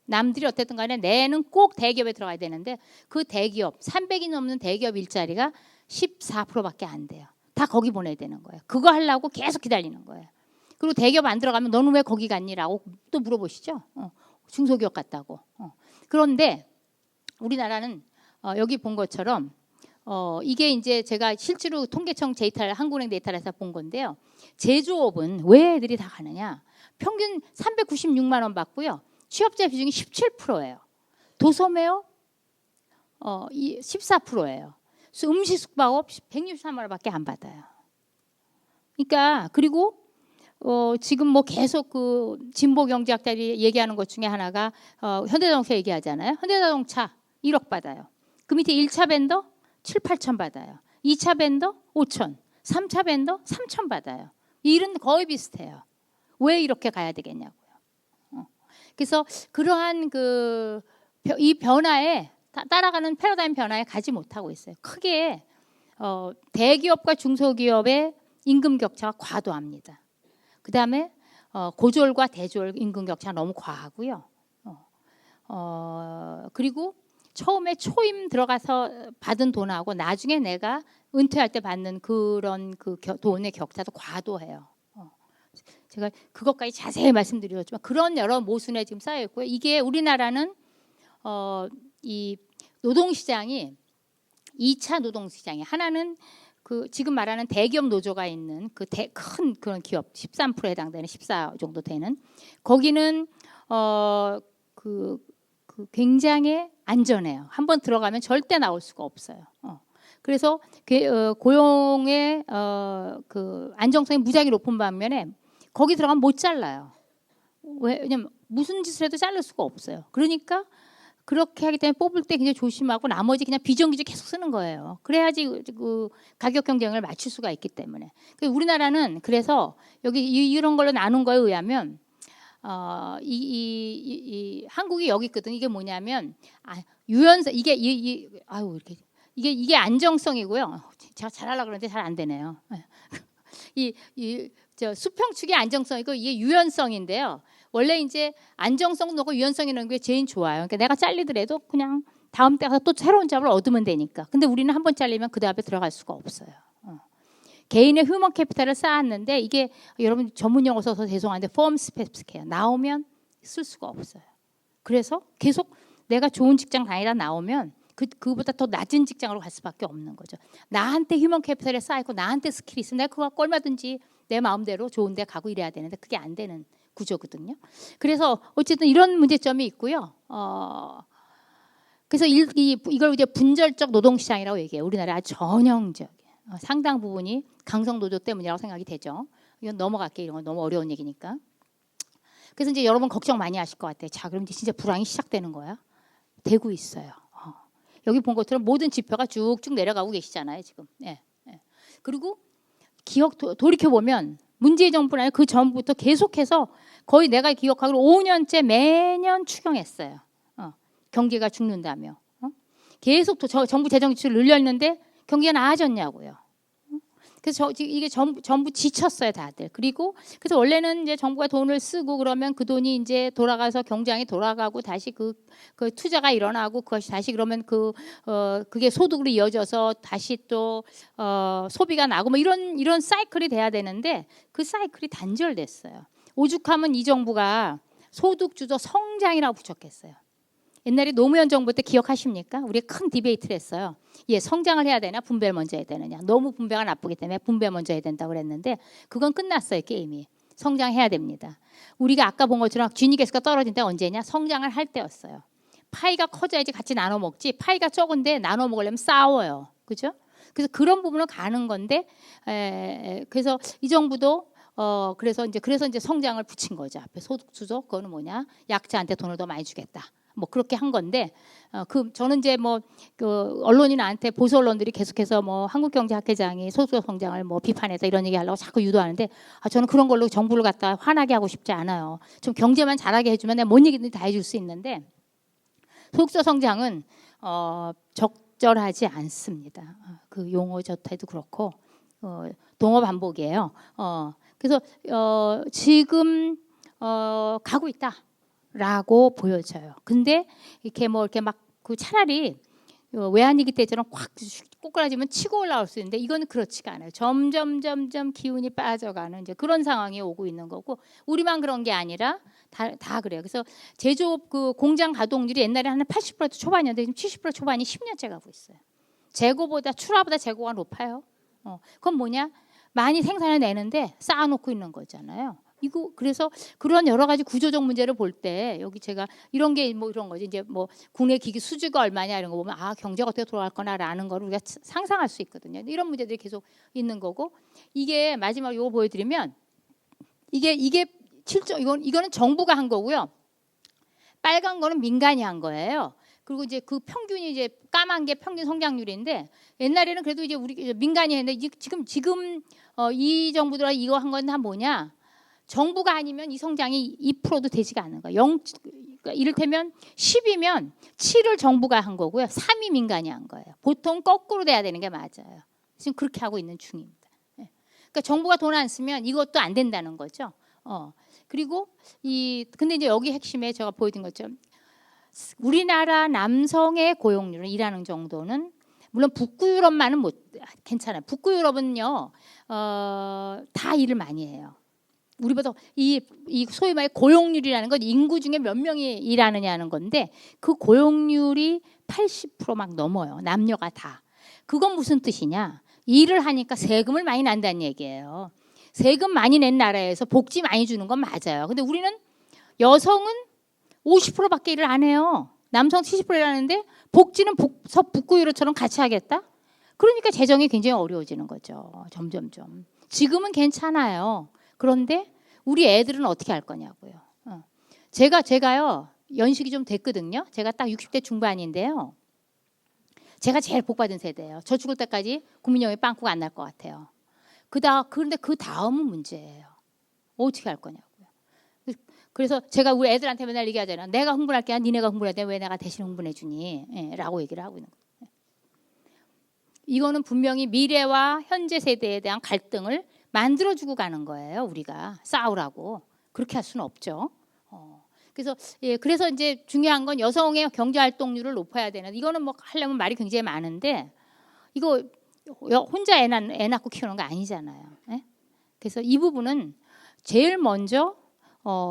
남들이 어쨌든 간에 내는 꼭 대기업에 들어가야 되는데 그 대기업 300이 넘는 대기업 일자리가 14%밖에 안 돼요. 다 거기 보내야 되는 거예요. 그거 하려고 계속 기다리는 거예요. 그리고 대기업 안 들어가면 너는 왜 거기 갔니라고 또 물어보시죠. 중소기업 갔다고. 그런데 우리나라는 여기 본 것처럼 이게 이제 제가 실제로 통계청 데이터를 한국은행 데이터를 해서 본 건데요. 제조업은 왜 애들이 다 가느냐? 평균 396만 원 받고요. 취업자 비중이 17%예요. 도소매업 14%예요. 음식 숙박업 163만 원밖에 안 받아요. 그러니까 그리고 지금 뭐 계속 그 진보 경제학자들이 얘기하는 것 중에 하나가 현대자동차 얘기하잖아요. 현대자동차 1억 받아요. 그 밑에 1차 벤더 7, 8천 받아요. 2차 벤더 5천, 3차 벤더 3천 받아요. 이 일은 거의 비슷해요. 왜 이렇게 가야 되겠냐고요. 그래서 그러한 이 변화에 따라가는 패러다임 변화에 가지 못하고 있어요. 크게 대기업과 중소기업의 임금 격차가 과도합니다. 그다음에 고졸과 대졸 임금 격차 너무 과하고요. 그리고 처음에 초임 들어가서 받은 돈하고 나중에 내가 은퇴할 때 받는 그런 돈의 격차도 과도해요. 제가 그것까지 자세히 말씀드렸지만 그런 여러 모순에 지금 쌓여 있고요. 이게 우리나라는 이 노동시장이 2차 노동시장이 하나는 그 지금 말하는 대기업 노조가 있는 큰 그런 기업 13%에 해당되는 14 정도 되는 거기는 굉장히 안전해요. 한번 들어가면 절대 나올 수가 없어요. 그래서 고용의 그 안정성이 무지하게 높은 반면에 거기 들어가면 못 잘라요. 왜냐면 무슨 짓을 해도 자를 수가 없어요. 그러니까 그렇게 하기 때문에 뽑을 때 굉장히 조심하고 나머지 그냥 비정규직 계속 쓰는 거예요. 그래야지 그 가격 경쟁을 맞출 수가 있기 때문에. 우리나라는 그래서 여기 이런 걸로 나눈 거에 의하면 한국이 여기 있거든. 이게 뭐냐면 유연성 이게 안정성이고요. 제가 잘하려고 그러는데 잘 안 되네요. 수평축의 안정성이고 이게 유연성인데요. 원래 이제 안정성 넣고 유연성 있는 게 제일 좋아요. 그러니까 내가 잘리더라도 그냥 다음 때 가서 또 새로운 잡을 얻으면 되니까. 근데 우리는 한번 잘리면 그 다음에 들어갈 수가 없어요. 개인의 휴먼 캐피탈을 쌓았는데 이게 여러분 전문 용어 써서 죄송한데 펌 스페시픽해요. 나오면 쓸 수가 없어요. 그래서 계속 내가 좋은 직장 다니다 나오면 그보다 더 낮은 직장으로 갈 수밖에 없는 거죠. 나한테 휴먼 캐피탈에 쌓이고 나한테 스킬이 있으면 내가 그거 얼마든지 내 마음대로 좋은 데 가고 이래야 되는데 그게 안 되는 구조거든요. 그래서 어쨌든 이런 문제점이 있고요. 그래서 이걸 이제 분절적 노동시장이라고 얘기해요. 우리나라 아주 전형적 상당 부분이 강성 노조 때문이라고 생각이 되죠. 이건 넘어갈게요. 이런 건 너무 어려운 얘기니까. 그래서 이제 여러분 걱정 많이 하실 것 같아요. 자, 그럼 이제 진짜 불황이 시작되는 거야? 되고 있어요. 여기 본 것처럼 모든 지표가 쭉쭉 내려가고 계시잖아요. 지금. 예. 그리고 돌이켜 보면 문재인 정부는 아니고 그 전부터 계속해서 거의 내가 기억하기로 5년째 매년 추경했어요. 경기가 죽는다며. 계속 정부 재정 지출을 늘렸는데 경기가 나아졌냐고요. 그래서 이게 전부 지쳤어요, 다들. 그리고 그래서 원래는 이제 정부가 돈을 쓰고 그러면 그 돈이 이제 돌아가서 경장이 돌아가고 다시 그 투자가 일어나고 그것이 다시 그러면 그게 소득으로 이어져서 다시 또 소비가 나고 뭐 이런 사이클이 돼야 되는데 그 사이클이 단절됐어요. 오죽하면 이 정부가 소득 주도 성장이라고 부족했어요. 옛날에 노무현 정부 때 기억하십니까? 우리가 큰 디베이트를 했어요. 성장을 해야 되나 분배를 먼저 해야 되느냐. 너무 분배가 나쁘기 때문에 분배 먼저 해야 된다고 그랬는데 그건 끝났어요. 게임이. 성장해야 됩니다. 우리가 아까 본 것처럼 지니계수가 떨어진 때 언제냐? 성장을 할 때였어요. 파이가 커져야지 같이 나눠 먹지. 파이가 적은데 나눠 먹으려면 싸워요. 그죠? 그래서 그런 부분은 가는 건데 그래서 이 정부도 그래서 이제 성장을 붙인 거죠. 앞에 소득 주도 그거는 뭐냐? 약자한테 돈을 더 많이 주겠다. 뭐 그렇게 한 건데 저는 이제 언론이 나한테 보수 언론들이 계속해서 한국경제학회장이 소득 성장을 비판해서 이런 얘기 하려고 자꾸 유도하는데 저는 그런 걸로 정부를 갖다 화나게 하고 싶지 않아요. 좀 경제만 잘하게 해주면 내가 뭔 얘기든 다 해줄 수 있는데 소득 성장은 적절하지 않습니다. 그 용어 자체도 그렇고 동어 반복이에요. 그래서 지금 가고 있다. 라고 보여져요. 근데 이렇게 차라리 외환위기 때처럼 확 꼬꾸라지면 치고 올라올 수 있는데 이거는 그렇지가 않아요. 점점 기운이 빠져가는 이제 그런 상황이 오고 있는 거고 우리만 그런 게 아니라 다 그래요. 그래서 제조업 공장 가동률이 옛날에 한 80% 초반이었는데 지금 70% 초반이 10년째 가고 있어요. 출하보다 재고가 높아요. 그건 뭐냐? 많이 생산을 내는데 쌓아놓고 있는 거잖아요. 그래서 그런 여러 가지 구조적 문제를 볼 때 여기 제가 이런 게 이런 거지 이제 국내 기기 수주가 얼마냐 이런 거 보면 경제가 어떻게 돌아갈 거나라는 걸 우리가 상상할 수 있거든요. 이런 문제들이 계속 있는 거고 이게 마지막 이거 보여드리면 이게 실적 이거는 정부가 한 거고요. 빨간 거는 민간이 한 거예요. 그리고 이제 그 평균이 이제 까만 게 평균 성장률인데 옛날에는 그래도 이제 우리 민간이 했는데 지금 이 정부들아 이거 한 건 다 뭐냐? 정부가 아니면 이 성장이 2%도 되지가 않는 거예요. 그러니까 이를테면 10이면 7을 정부가 한 거고요. 3이 민간이 한 거예요. 보통 거꾸로 돼야 되는 게 맞아요. 지금 그렇게 하고 있는 중입니다. 그러니까 정부가 돈 안 쓰면 이것도 안 된다는 거죠. 그리고 근데 이제 여기 핵심에 제가 보여드린 것처럼 우리나라 남성의 고용률은 일하는 정도는 물론 북구 유럽만은 괜찮아요. 북구 유럽은요 다 일을 많이 해요. 우리보다 이 소위 말해 고용률이라는 건 인구 중에 몇 명이 일하느냐는 건데 그 고용률이 80% 막 넘어요. 남녀가 다. 그건 무슨 뜻이냐? 일을 하니까 세금을 많이 난다는 얘기예요. 세금 많이 낸 나라에서 복지 많이 주는 건 맞아요. 근데 우리는 여성은 50%밖에 일을 안 해요. 남성 70% 일하는데 복지는 북구 유럽처럼 같이 하겠다? 그러니까 재정이 굉장히 어려워지는 거죠. 점점점. 지금은 괜찮아요. 그런데 우리 애들은 어떻게 할 거냐고요. 제가요 연식이 좀 됐거든요. 제가 딱 60대 중반인데요. 제가 제일 복 받은 세대예요. 저 죽을 때까지 국민연금 빵꾸가 안 날 것 같아요. 그런데 그 다음은 문제예요. 어떻게 할 거냐고요. 그래서 제가 우리 애들한테 맨날 얘기하잖아요. 내가 흥분할게 아니라 니네가 흥분해야 돼. 왜 내가 대신 흥분해 주니? 라고 얘기를 하고 있는 거예요. 이거는 분명히 미래와 현재 세대에 대한 갈등을 만들어주고 가는 거예요. 우리가 싸우라고. 그렇게 할 수는 없죠. 그래서 이제 중요한 건 여성의 경제 활동률을 높여야 되는. 이거는 뭐 하려면 말이 굉장히 많은데 이거 혼자 애 낳고 키우는 거 아니잖아요. 그래서 이 부분은 제일 먼저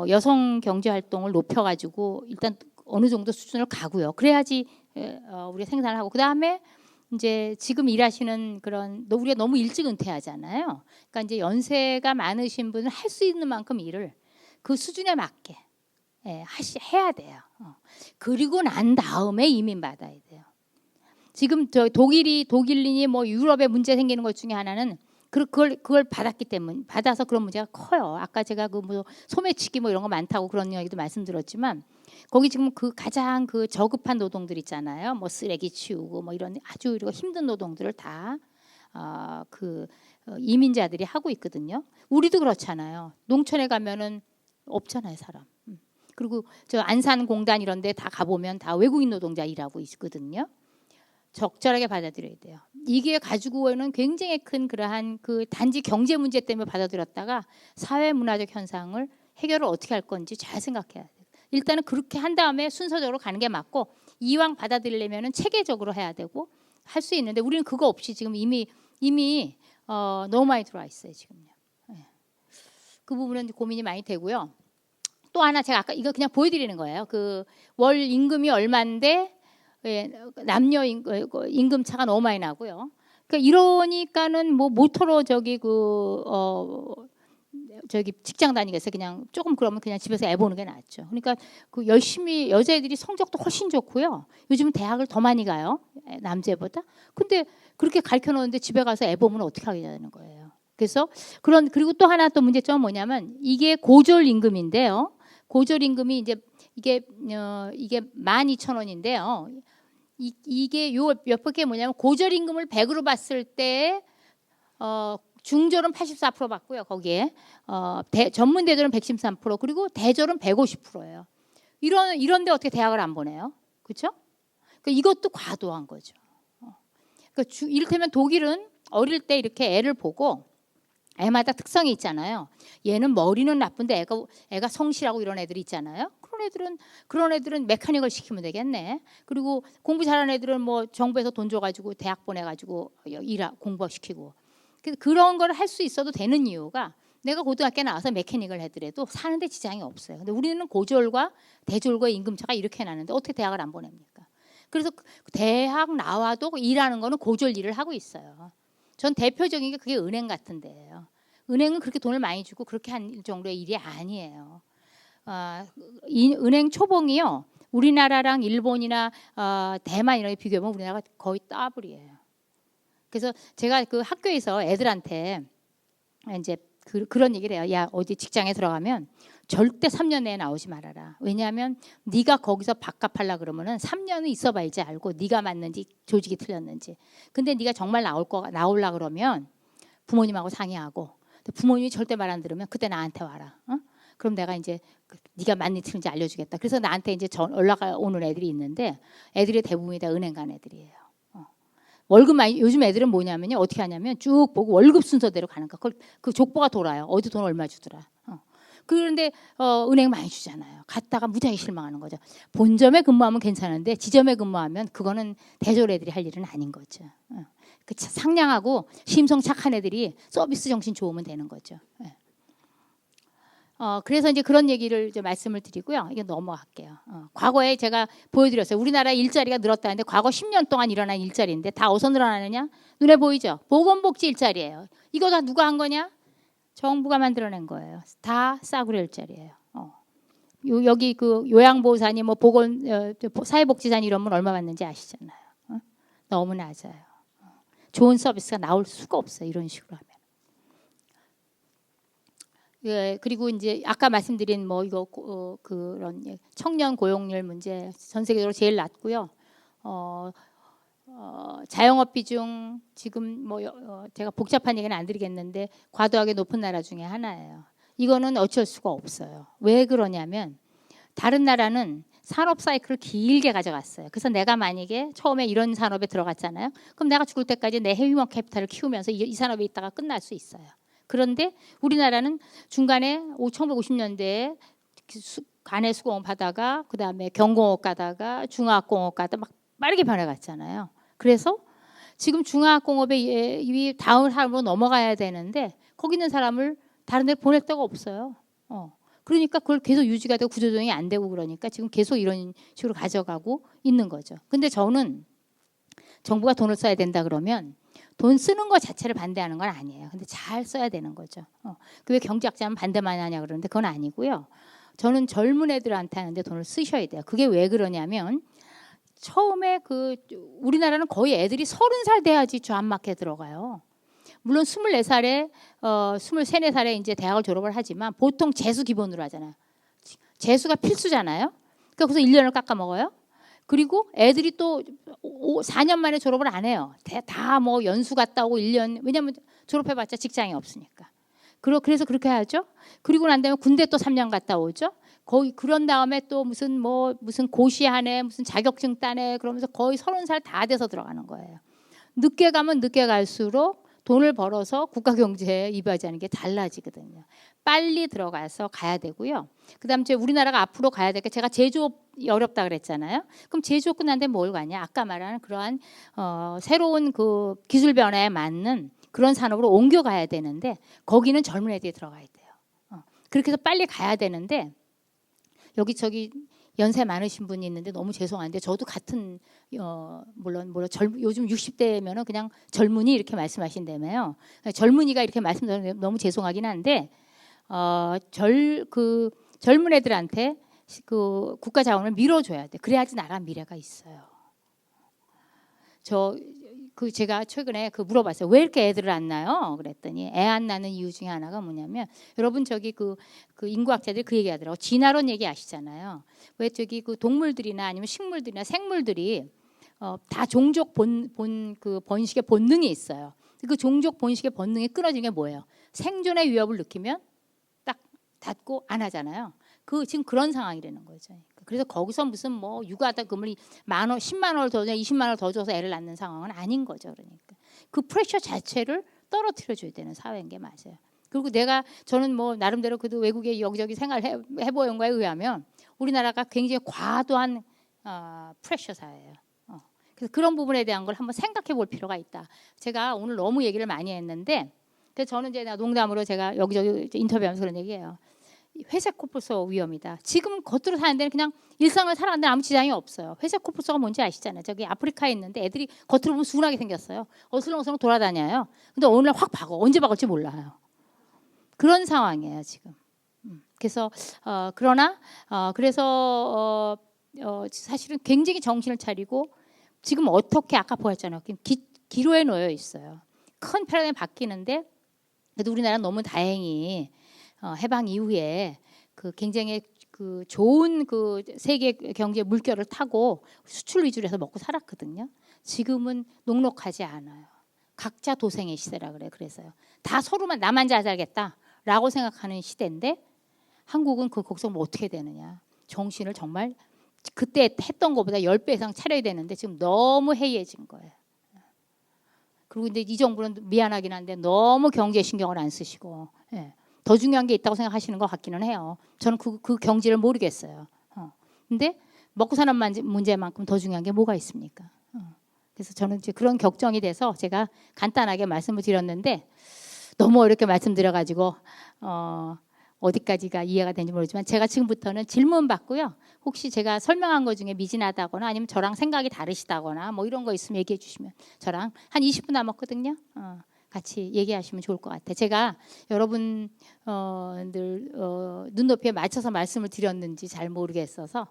여성 경제 활동을 높여가지고 일단 어느 정도 수준을 가고요. 그래야지 우리가 생산을 하고 그 다음에 이제 지금 일하시는 그런 우리가 너무 일찍 은퇴하잖아요. 그러니까 이제 연세가 많으신 분은 할 수 있는 만큼 일을 그 수준에 맞게 해야 돼요. 그리고 난 다음에 이민 받아야 돼요. 지금 저 독일인이 뭐 유럽에 문제 생기는 것 중에 하나는 그걸 받아서 그런 문제가 커요. 아까 제가 그 뭐 소매치기 뭐 이런 거 많다고 그런 이야기도 말씀드렸지만 거기 지금 그 가장 그 저급한 노동들 있잖아요. 뭐 쓰레기 치우고 뭐 이런 아주 힘든 노동들을 다 이민자들이 하고 있거든요. 우리도 그렇잖아요. 농촌에 가면은 없잖아요, 사람. 그리고 저 안산공단 이런 데 다 가보면 다 외국인 노동자 일하고 있거든요. 적절하게 받아들여야 돼요. 이게 가지고 오는 굉장히 큰 그러한 그 단지 경제 문제 때문에 받아들였다가 사회 문화적 현상을 해결을 어떻게 할 건지 잘 생각해야 돼요. 일단은 그렇게 한 다음에 순서적으로 가는 게 맞고 이왕 받아들이려면은 체계적으로 해야 되고 할 수 있는데 우리는 그거 없이 지금 이미 너무 많이 들어와 있어요, 지금요. 그 부분은 고민이 많이 되고요. 또 하나 제가 아까 이거 그냥 보여드리는 거예요. 그 월 임금이 얼마인데 남녀 임금 차가 너무 많이 나고요. 그러니까 이러니까는 뭐 모터로 직장 다니겠어요. 그냥 조금 그러면 그냥 집에서 애 보는 게 낫죠. 그러니까 그 열심히 여자애들이 성적도 훨씬 좋고요. 요즘은 대학을 더 많이 가요. 남자애보다. 근데 그렇게 가르쳐 놓는데 집에 가서 애 보면 어떻게 하겠다는 거예요. 그래서 그리고 또 하나 또 문제점은 뭐냐면 이게 고졸 임금인데요. 고졸 임금이 이게 12,000원인데요. 이게 요 몇 개 뭐냐면 고졸 임금을 100으로 봤을 때 중졸은 84% 받고요. 거기에 전문 대졸은 113% 그리고 대졸은 150%예요. 이런데 어떻게 대학을 안 보내요? 그렇죠? 그러니까 이것도 과도한 거죠. 그러니까 이를테면 독일은 어릴 때 이렇게 애를 보고 애마다 특성이 있잖아요. 얘는 머리는 나쁜데 애가 성실하고 이런 애들이 있잖아요. 그런 애들은 메카닉을 시키면 되겠네. 그리고 공부 잘하는 애들은 뭐 정부에서 돈 줘가지고 대학 보내가지고 공부시키고 그런 걸 할 수 있어도 되는 이유가 내가 고등학교 나와서 메카닉을 하더라도 사는데 지장이 없어요. 근데 우리는 고졸과 대졸과 임금차가 이렇게 나는데 어떻게 대학을 안 보냅니까? 그래서 대학 나와도 일하는 거는 고졸 일을 하고 있어요. 전 대표적인 게 그게 은행 같은 데예요. 은행은 그렇게 돈을 많이 주고 그렇게 한 정도의 일이 아니에요. 은행 초봉이요. 우리나라랑 일본이나 대만 이런 게 비교하면 우리나라가 거의 더블이에요. 그래서 제가 그 학교에서 애들한테 이제 그런 얘기를 해요. 야, 어디 직장에 들어가면 절대 3년 내에 나오지 말아라. 왜냐하면 네가 거기서 밥값하려 그러면은 3년은 있어봐야지 알고 네가 맞는지 조직이 틀렸는지. 근데 네가 정말 나올라 그러면 부모님하고 상의하고 부모님이 절대 말 안 들으면 그때 나한테 와라. 그럼 내가 이제 네가 맞는지 틀린지 알려주겠다. 그래서 나한테 이제 연락 오는 애들이 있는데 애들이 대부분이 다 은행 간 애들이에요. 월급 많이 요즘 애들은 뭐냐면요. 어떻게 하냐면 쭉 보고 월급 순서대로 가는 거. 그 족보가 돌아요. 어디 돈 얼마 주더라. 그런데 은행 많이 주잖아요. 갔다가 무지하게 실망하는 거죠. 본점에 근무하면 괜찮은데 지점에 근무하면 그거는 대졸 애들이 할 일은 아닌 거죠. 그 상냥하고 심성 착한 애들이 서비스 정신 좋으면 되는 거죠. 그래서 이제 그런 얘기를 이제 말씀을 드리고요. 이거 넘어갈게요. 과거에 제가 보여드렸어요. 우리나라 일자리가 늘었다는데 과거 10년 동안 일어난 일자리인데 다 어디서 늘어나느냐? 눈에 보이죠? 보건복지 일자리예요. 이거 다 누가 한 거냐? 정부가 만들어낸 거예요. 다 싸구려 일자리예요. 여기 그 요양보호사님, 뭐 보건 사회복지사님 이런 분 얼마 받는지 아시잖아요. 너무 낮아요. 좋은 서비스가 나올 수가 없어요. 이런 식으로 하면. 예, 그리고 이제 아까 말씀드린 뭐 이거 그런 청년 고용률 문제 전 세계적으로 제일 낮고요. 자영업 비중 지금 뭐 제가 복잡한 얘기는 안 드리겠는데 과도하게 높은 나라 중에 하나예요. 이거는 어쩔 수가 없어요. 왜 그러냐면 다른 나라는 산업 사이클을 길게 가져갔어요. 그래서 내가 만약에 처음에 이런 산업에 들어갔잖아요. 그럼 내가 죽을 때까지 내 휴먼 캐피탈을 키우면서 이 산업에 있다가 끝날 수 있어요. 그런데 우리나라는 중간에 1950년대에 간의 수공업 하다가 그다음에 경공업 가다가 중화학공업 가다가 막 빠르게 변해갔잖아요. 그래서 지금 중화학공업에 이 다음 사람으로 넘어가야 되는데 거기 있는 사람을 다른 데 보낼 데가 없어요. 그러니까 그걸 계속 유지가 되고 구조조정이 안 되고 그러니까 지금 계속 이런 식으로 가져가고 있는 거죠. 근데 저는 정부가 돈을 써야 된다 그러면 돈 쓰는 것 자체를 반대하는 건 아니에요. 근데 잘 써야 되는 거죠. 왜 경제학자는 반대만 하냐 그러는데 그건 아니고요. 저는 젊은 애들한테 하는데 돈을 쓰셔야 돼요. 그게 왜 그러냐면 처음에 우리나라는 거의 애들이 30살 돼야지 존맞게 들어가요. 물론 24살에 23, 24살에 이제 대학을 졸업을 하지만 보통 재수 기본으로 하잖아요. 재수가 필수잖아요. 그러니까 거기서 1년을 깎아 먹어요. 그리고 애들이 또 4년 만에 졸업을 안 해요. 다 뭐 연수 갔다 오고 1년. 왜냐하면 졸업해봤자 직장이 없으니까. 그래서 그렇게 하죠. 그리고 난 다음에 군대 또 3년 갔다 오죠. 거의 그런 다음에 또 무슨 고시하네, 무슨 자격증 따네 그러면서 거의 30살 다 돼서 들어가는 거예요. 늦게 가면 늦게 갈수록 돈을 벌어서 국가 경제에 이바지하는 게 달라지거든요. 빨리 들어가서 가야 되고요. 그다음 이제 우리나라가 앞으로 가야 될 게 제가 제조업이 어렵다 그랬잖아요. 그럼 제조업 끝난 데뭘 가냐? 아까 말하는 그러한 새로운 그 기술 변화에 맞는 그런 산업으로 옮겨가야 되는데 거기는 젊은 애들이 들어가야 돼요. 그렇게 해서 빨리 가야 되는데 여기저기 연세 많으신 분이 있는데 너무 죄송한데 저도 같은 물론 요즘 60대면은 그냥 젊은이 이렇게 말씀하신다며요. 젊은이가 이렇게 말씀드리면 너무 죄송하긴 한데 젊은 애들한테 그 국가 자원을 밀어줘야 돼. 그래야지 나라 미래가 있어요. 제가 최근에 물어봤어요. 왜 이렇게 애들을 안 낳아요? 그랬더니 애 안 낳는 이유 중에 하나가 뭐냐면 여러분 저기 그 인구학자들이 그 얘기하더라고. 진화론 얘기 아시잖아요. 왜 저기 그 동물들이나 아니면 식물들이나 생물들이 다 종족 번식의 본능이 있어요. 그 종족 번식의 본능이 끊어지는 게 뭐예요? 생존의 위협을 느끼면 딱 닫고 안 하잖아요. 지금 그런 상황이라는 거죠. 그래서 거기서 무슨 육아다 금을 10만 원을 더 줘서 20만 원을 더 줘서 애를 낳는 상황은 아닌 거죠. 그러니까 그 프레셔 자체를 떨어뜨려 줘야 되는 사회인 게 맞아요. 그리고 저는 나름대로 그래도 외국에 여기저기 생활을 해보는 거에 의하면 우리나라가 굉장히 과도한 프레셔 사회예요. 그래서 그런 부분에 대한 걸 한번 생각해 볼 필요가 있다. 제가 오늘 너무 얘기를 많이 했는데 그래서 저는 이제 농담으로 제가 여기저기 인터뷰하면서 그런 얘기해요. 회색 코뿔소 위험이다. 지금 겉으로 사는 데는 그냥 일상을 살아가는데 아무 지장이 없어요. 회색 코뿔소가 뭔지 아시잖아요. 저기 아프리카에 있는데 애들이 겉으로 보면 순하게 생겼어요. 어슬렁어슬렁 돌아다녀요. 근데 어느 날 확 박어. 언제 박을지 몰라요. 그런 상황이에요 지금. 그래서 그래서 사실은 굉장히 정신을 차리고 지금 어떻게 아까 보였잖아요. 기로에 놓여 있어요. 큰 패러다임이 바뀌는데 그래도 우리나라는 너무 다행히 해방 이후에 굉장히 좋은 세계 경제 물결을 타고 수출 위주로 해서 먹고 살았거든요. 지금은 녹록하지 않아요. 각자 도생의 시대라 그래요. 그래서요. 다 서로만 나만 잘 살겠다라고 생각하는 시대인데 한국은 거기서 어떻게 되느냐. 정신을 정말 그때 했던 것보다 10배 이상 차려야 되는데 지금 너무 해이해진 거예요. 그리고 근데 이 정부는 미안하긴 한데 너무 경제에 신경을 안 쓰시고 예. 더 중요한 게 있다고 생각하시는 것 같기는 해요. 저는 그 경지를 모르겠어요. 근데 먹고 사는 문제만큼 더 중요한 게 뭐가 있습니까? 그래서 저는 이제 그런 걱정이 돼서 제가 간단하게 말씀을 드렸는데 너무 어렵게 말씀드려가지고 어디까지가 이해가 되는지 모르지만 제가 지금부터는 질문 받고요. 혹시 제가 설명한 것 중에 미진하다거나 아니면 저랑 생각이 다르시다거나 뭐 이런 거 있으면 얘기해 주시면 저랑 한 20분 남았거든요. 같이 얘기하시면 좋을 것 같아요. 제가 여러분들 눈높이에 맞춰서 말씀을 드렸는지 잘 모르겠어서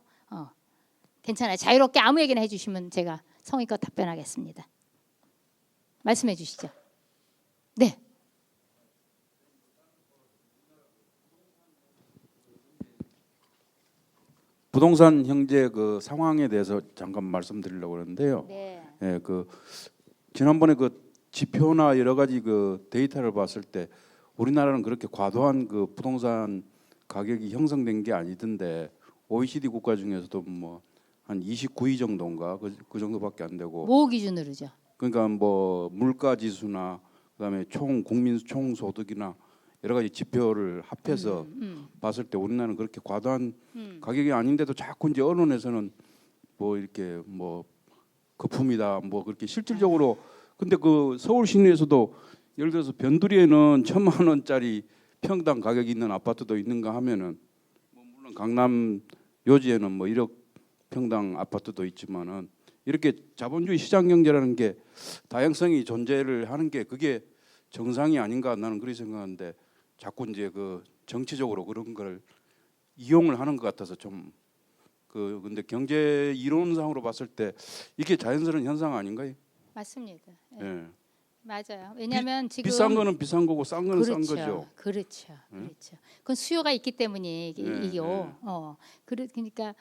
괜찮아요. 자유롭게 아무 얘기나 해주시면 제가 성의껏 답변하겠습니다. 말씀해 주시죠. 네. 부동산 형제 그 상황에 대해서 잠깐 말씀드리려고 하는데요. 네. 예, 그 지난번에 그 지표나 여러 가지 그 데이터를 봤을 때 우리나라는 그렇게 과도한 그 부동산 가격이 형성된 게 아니던데 OECD 국가 중에서도 뭐 한 29위 정도인가 그 정도밖에 안 되고. 뭐 기준으로죠? 그러니까 뭐 물가 지수나 그다음에 국민 총 소득이나 여러 가지 지표를 합해서 봤을 때 우리나라는 그렇게 과도한 가격이 아닌데도 자꾸 이제 언론에서는 뭐 이렇게 뭐 거품이다 뭐 그렇게 실질적으로 근데 그 서울 시내에서도 예를 들어서 변두리에는 1,000만 원짜리 평당 가격이 있는 아파트도 있는가 하면은 뭐 물론 강남 요지에는 뭐 1억 평당 아파트도 있지만은 이렇게 자본주의 시장 경제라는 게 다양성이 존재를 하는 게 그게 정상이 아닌가 나는 그렇게 생각하는데 자꾸 이제 그 정치적으로 그런 걸 이용을 하는 것 같아서 좀 근데 경제 이론상으로 봤을 때 이게 자연스러운 현상 아닌가요? 맞습니다. 예. 예. 맞아요. 왜냐하면 지금 비싼 거는 비싼 거고 싼 거는 싼 거죠. 그렇죠. 그렇죠. 그건 수요가 있기 때문에 이게요. 그러니까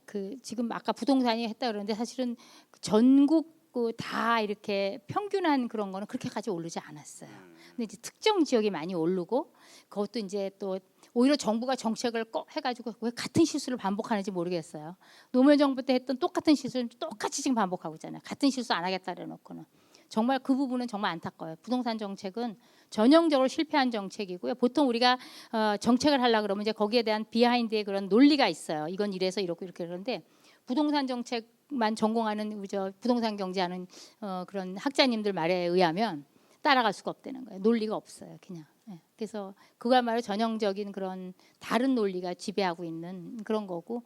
그 지금 아까 부동산이 했다 그러는데 사실은 전국 다 이렇게 평균한 그런 거는 그렇게까지 오르지 않았어요. 근데 이제 특정 지역이 많이 오르고 그것도 이제 또 오히려 정부가 정책을 꼭 해가지고 왜 같은 실수를 반복하는지 모르겠어요. 노무현 정부 때 했던 똑같은 실수를 똑같이 지금 반복하고 있잖아요. 같은 실수 안 하겠다 그래놓고는. 정말 그 부분은 정말 안타까워요. 부동산 정책은 전형적으로 실패한 정책이고요. 보통 우리가 정책을 하려고 그러면 이제 거기에 대한 비하인드의 그런 논리가 있어요. 이건 이래서 이렇게 그러는데 부동산 정책만 전공하는 부동산 경제하는 그런 학자님들 말에 의하면 따라갈 수가 없다는 거예요. 논리가 없어요. 그냥. 그래서 그야말로 전형적인 그런 다른 논리가 지배하고 있는 그런 거고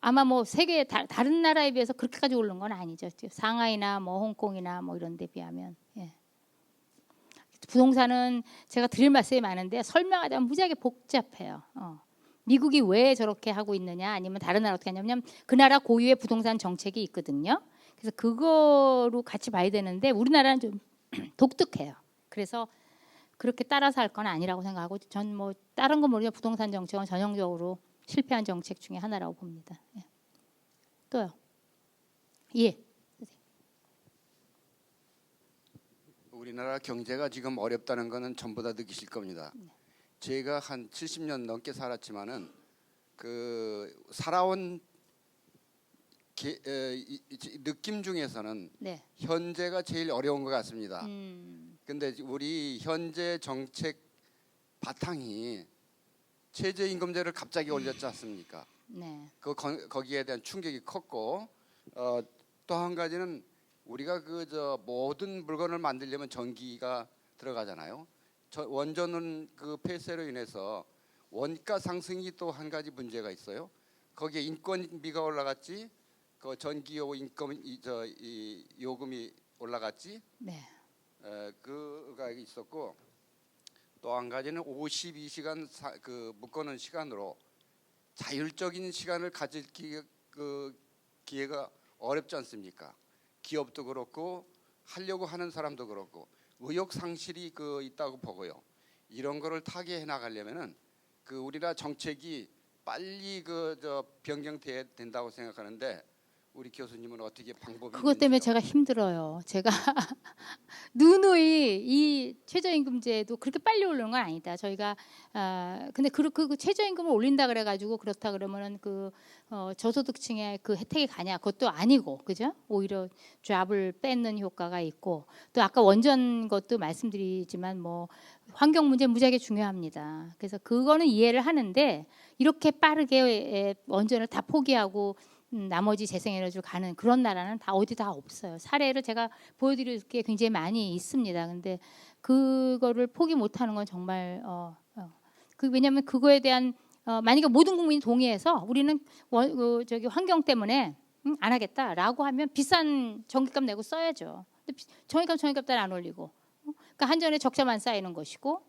아마 뭐 세계 다른 나라에 비해서 그렇게까지 오른 건 아니죠. 상하이나 뭐 홍콩이나 뭐 이런 데 비하면. 부동산은 제가 드릴 말씀이 많은데 설명하자면 무지하게 복잡해요. 미국이 왜 저렇게 하고 있느냐 아니면 다른 나라 어떻게 하냐면 그 나라 고유의 부동산 정책이 있거든요. 그래서 그거로 같이 봐야 되는데 우리나라는 좀 독특해요. 그래서 그렇게 따라서 할 건 아니라고 생각하고 전 뭐 다른 건 모르지만 부동산 정책은 전형적으로 실패한 정책 중에 하나라고 봅니다. 또요. 예. 우리나라 경제가 지금 어렵다는 거는 전부 다 느끼실 겁니다. 제가 한 70년 넘게 살았지만은 그 살아온 느낌 중에서는 네. 현재가 제일 어려운 것 같습니다. 근데 우리 현재 정책 바탕이 최저임금제를 갑자기 올렸지 않습니까? 네. 거기에 대한 충격이 컸고 또 한 가지는 우리가 모든 물건을 만들려면 전기가 들어가잖아요. 원전은 그 폐쇄로 인해서 원가 상승이 또 한 가지 문제가 있어요. 거기에 인건비가 올라갔지, 그 전기요 요금이 올라갔지. 네. 그가 있었고 또 한 가지는 52시간 묶어놓은 시간으로 자율적인 시간을 가질 기회가 어렵지 않습니까? 기업도 그렇고 하려고 하는 사람도 그렇고 의욕 상실이 있다고 보고요. 이런 거를 타개해 나가려면은 우리나라 정책이 빨리 변경돼야 된다고 생각하는데 우리 교수님은 어떻게 방법이 그것 때문에 있는지요? 제가 힘들어요. 제가 누누이 이 최저임금제도 그렇게 빨리 오르는 건 아니다. 저희가 근데 그 최저임금을 올린다 그래가지고 그렇다 그러면은 저소득층의 그 혜택이 가냐? 그것도 아니고, 그죠? 오히려 잡을 뺏는 효과가 있고, 또 아까 원전 것도 말씀드리지만 뭐 환경 문제 무지하게 중요합니다. 그래서 그거는 이해를 하는데 이렇게 빠르게 원전을 다 포기하고 나머지 재생에너지로 가는 그런 나라는 다 어디 다 없어요. 사례를 제가 보여드릴 게 굉장히 많이 있습니다. 근데 그거를 포기 못하는 건 정말 왜냐하면 그거에 대한 만약에 모든 국민이 동의해서 우리는 환경 때문에 안 하겠다라고 하면 비싼 전기값 내고 써야죠. 근데 전기값 따라 안 올리고, 그러니까 한전에 적자만 쌓이는 것이고,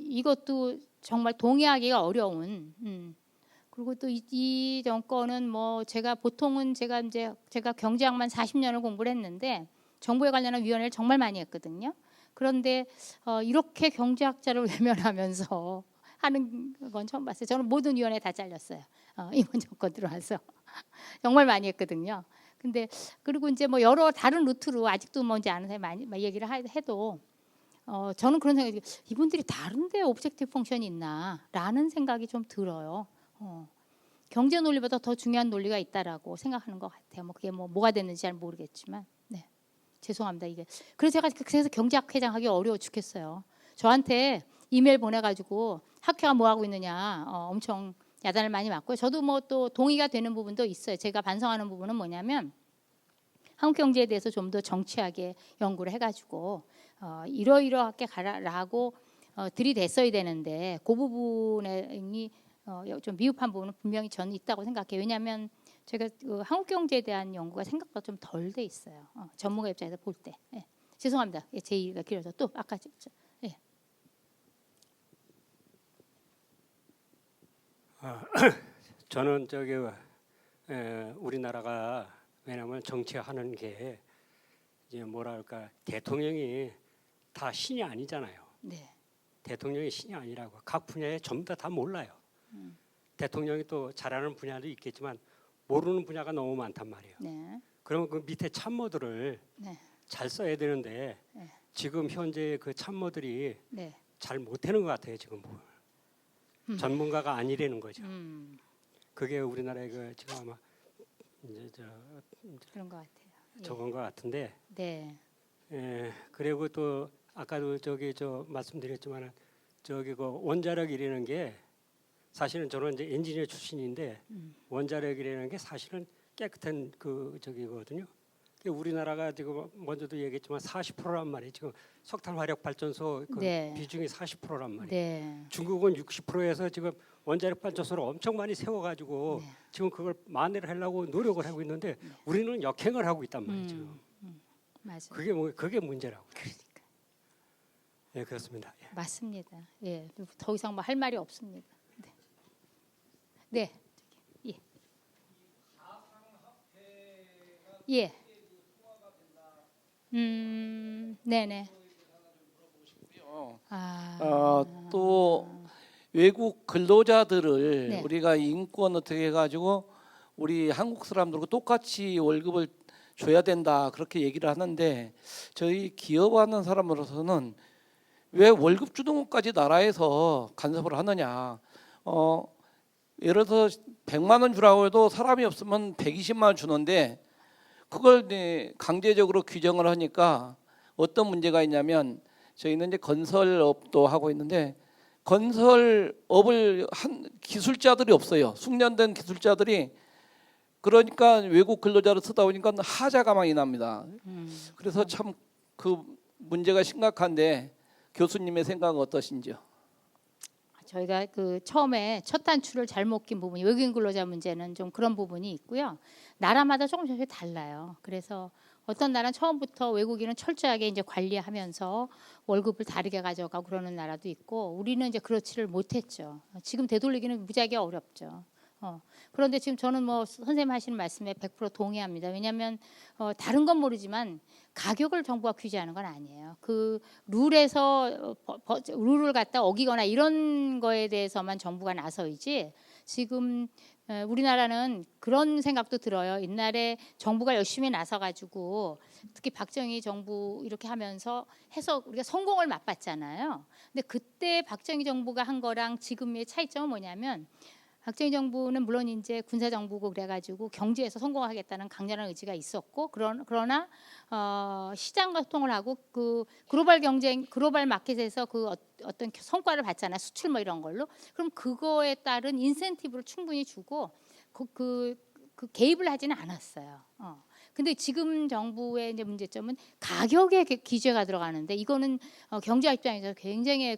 이것도 정말 동의하기가 어려운. 그리고 또 이 정권은 뭐 제가 경제학만 40년을 공부를 했는데 정부에 관련한 위원회를 정말 많이 했거든요. 그런데 이렇게 경제학자를 외면하면서 하는 건 처음 봤어요. 저는 모든 위원회 다 잘렸어요. 이번 정권 들어와서 정말 많이 했거든요. 근데 그리고 이제 뭐 여러 다른 루트로 아직도 뭔지 아는 사람이 많이 얘기를 해도 저는 그런 생각이, 이분들이 다른데 오브젝티브 펑션이 있나라는 생각이 좀 들어요. 경제 논리보다 더 중요한 논리가 있다라고 생각하는 것 같아요. 뭐 그게 뭐가 됐는지 잘 모르겠지만, 네, 죄송합니다. 이게 그래서 제가 경제학 회장 하기 어려워 죽겠어요. 저한테 이메일 보내가지고 학회가 뭐 하고 있느냐 엄청 야단을 많이 맞고요. 저도 뭐 또 동의가 되는 부분도 있어요. 제가 반성하는 부분은 뭐냐면 한국 경제에 대해서 좀 더 정치하게 연구를 해가지고 이러이러하게 가라라고 들이댔어야 되는데 그 부분에 좀 미흡한 부분은 분명히 저는 있다고 생각해요. 왜냐하면 제가 한국 경제에 대한 연구가 생각보다 좀 덜 돼 있어요. 전문가 입장에서 볼 때. 예. 죄송합니다. 예, 제 얘기가 길어서 또 아까 예. 저는 우리나라가 왜냐하면 정치하는 게 이제 뭐랄까 대통령이 다 신이 아니잖아요. 네. 대통령이 신이 아니라고 각 분야에 전부 다 몰라요. 대통령이 또 잘하는 분야도 있겠지만 모르는 분야가 너무 많단 말이에요. 네. 그러면 그 밑에 참모들을 네. 잘 써야 되는데 네. 지금 현재 그 참모들이 네. 잘 못하는 것 같아요. 지금 전문가가 아니라는 거죠. 그게 우리나라의 지금 아마 이제 그런 것 같아요. 예. 저건 것 같은데. 네. 그리고 또 아까도 말씀드렸지만은 그 원자력이라는 게 사실은 저는 이제 엔지니어 출신인데 원자력이라는 게 사실은 깨끗한 거거든요. 우리나라가 지금 먼저도 얘기했지만 40%란 말이에요. 지금 석탄 화력 발전소 네. 비중이 40%란 말이에요. 네. 중국은 60%에서 지금 원자력 발전소를 엄청 많이 세워가지고 네. 지금 그걸 만회를 하려고 노력을 하고 있는데 우리는 역행을 하고 있단 말이죠. 맞아요. 그게 문제라고. 그러니까. 예, 그렇습니다. 예. 맞습니다. 예, 더 이상 뭐 할 말이 없습니다. 네. 네. 예. 예. 네네. 또 외국 근로자들을 네. 우리가 인권 어떻게 해가지고 우리 한국 사람들과 똑같이 월급을 줘야 된다 그렇게 얘기를 하는데 저희 기업하는 사람으로서는 왜 월급 주는 것까지 나라에서 간섭을 하느냐? 예를 들어서 100만 원 주라고 해도 사람이 없으면 120만 원 주는데 그걸 강제적으로 규정을 하니까 어떤 문제가 있냐면 저희는 이제 건설업도 하고 있는데 건설업을 한 기술자들이 없어요. 숙련된 기술자들이. 그러니까 외국 근로자를 쓰다 보니까 하자가 많이 납니다. 그래서 참 그 문제가 심각한데 교수님의 생각은 어떠신지요? 저희가 처음에 첫 단추를 잘못 낀 부분이 외국인 근로자 문제는 좀 그런 부분이 있고요. 나라마다 조금씩 달라요. 그래서 어떤 나라는 처음부터 외국인은 철저하게 이제 관리하면서 월급을 다르게 가져가고 그러는 나라도 있고 우리는 이제 그렇지를 못했죠. 지금 되돌리기는 무지하게 어렵죠. 그런데 지금 저는 뭐 선생님 하시는 말씀에 100% 동의합니다. 왜냐하면 다른 건 모르지만 가격을 정부가 규제하는 건 아니에요. 그 룰에서 룰을 갖다 어기거나 이런 거에 대해서만 정부가 나서이지 지금 우리나라는 그런 생각도 들어요. 옛날에 정부가 열심히 나서가지고 특히 박정희 정부 이렇게 하면서 해서 우리가 성공을 맛봤잖아요. 근데 그때 박정희 정부가 한 거랑 지금의 차이점은 뭐냐면 박정희 정부는 물론 이제 군사 정부고 그래가지고 경제에서 성공하겠다는 강렬한 의지가 있었고 그러나 시장 소통을 하고 그 글로벌 경쟁, 글로벌 마켓에서 그 어떤 성과를 봤잖아요. 수출 뭐 이런 걸로. 그럼 그거에 따른 인센티브를 충분히 주고 그 개입을 하지는 않았어요. 근데 지금 정부의 이제 문제점은 가격에 규제가 들어가는데 이거는 경제 입장에서 굉장히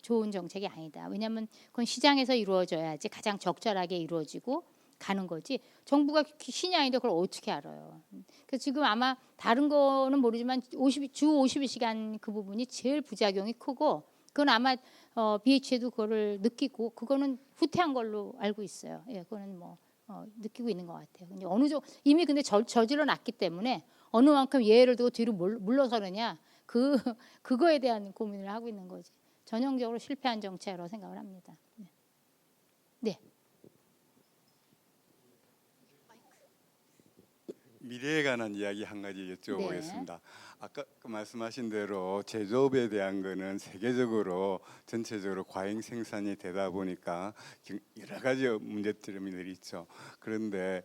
좋은 정책이 아니다. 왜냐하면 그건 시장에서 이루어져야지 가장 적절하게 이루어지고 가는 거지. 정부가 신이 아닌데 그걸 어떻게 알아요? 그래서 지금 아마 다른 거는 모르지만 주 52시간 그 부분이 제일 부작용이 크고 그건 아마 BH에도 그거를 느끼고 그거는 후퇴한 걸로 알고 있어요. 예, 그거는 뭐. 느끼고 있는 것 같아요. 근데 어느 정도 이미 근데 저질러 놨기 때문에 어느 만큼 예를 두고 뒤로 물러서느냐 그거에 대한 고민을 하고 있는 거지. 전형적으로 실패한 정책이라고 생각을 합니다. 네. 미래에 관한 이야기 한 가지 여쭤보겠습니다. 아까 말씀하신 대로 제조업에 대한 거는 세계적으로 전체적으로 과잉 생산이 되다 보니까 여러 가지 문제점이 있죠. 그런데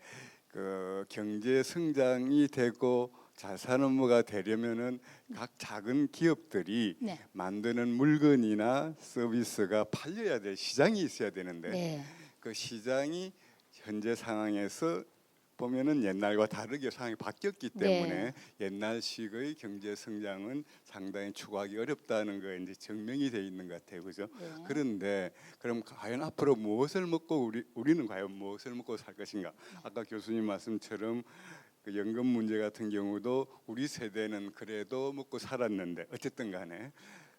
그 경제 성장이 되고 자산업무가 되려면은 각 작은 기업들이 만드는 물건이나 서비스가 팔려야 될 시장이 있어야 되는데 그 시장이 현재 상황에서 보면은 옛날과 다르게 상황이 바뀌었기 때문에 옛날식의 경제 성장은 상당히 추구하기 어렵다는 거 이제 증명이 돼 있는 것 같아요, 그죠? 그런데 그럼 과연 앞으로 무엇을 먹고 우리는 과연 무엇을 먹고 살 것인가? 아까 교수님 말씀처럼 그 연금 문제 같은 경우도 우리 세대는 그래도 먹고 살았는데 어쨌든 간에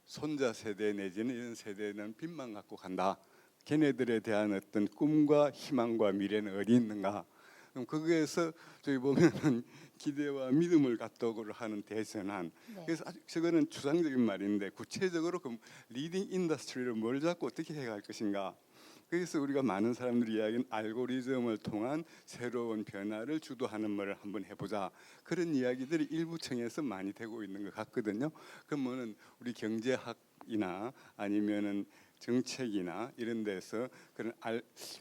손자 세대 내지는 이런 세대는 빚만 갖고 간다. 걔네들에 대한 어떤 꿈과 희망과 미래는 어디 있는가? 그럼 거기에서 저희 보면은 기대와 믿음을 갖도록 하는 대전환. 그래서 아주 저거는 추상적인 말인데 구체적으로 그 리딩 인더스트리를 뭘 잡고 어떻게 해갈 것인가. 그래서 우리가 많은 사람들이 이야기하는 알고리즘을 통한 새로운 변화를 주도하는 말을 한번 해보자. 그런 이야기들이 일부 층에서 많이 되고 있는 것 같거든요. 그러면은 우리 경제학이나 아니면은 정책이나 이런 데서 그런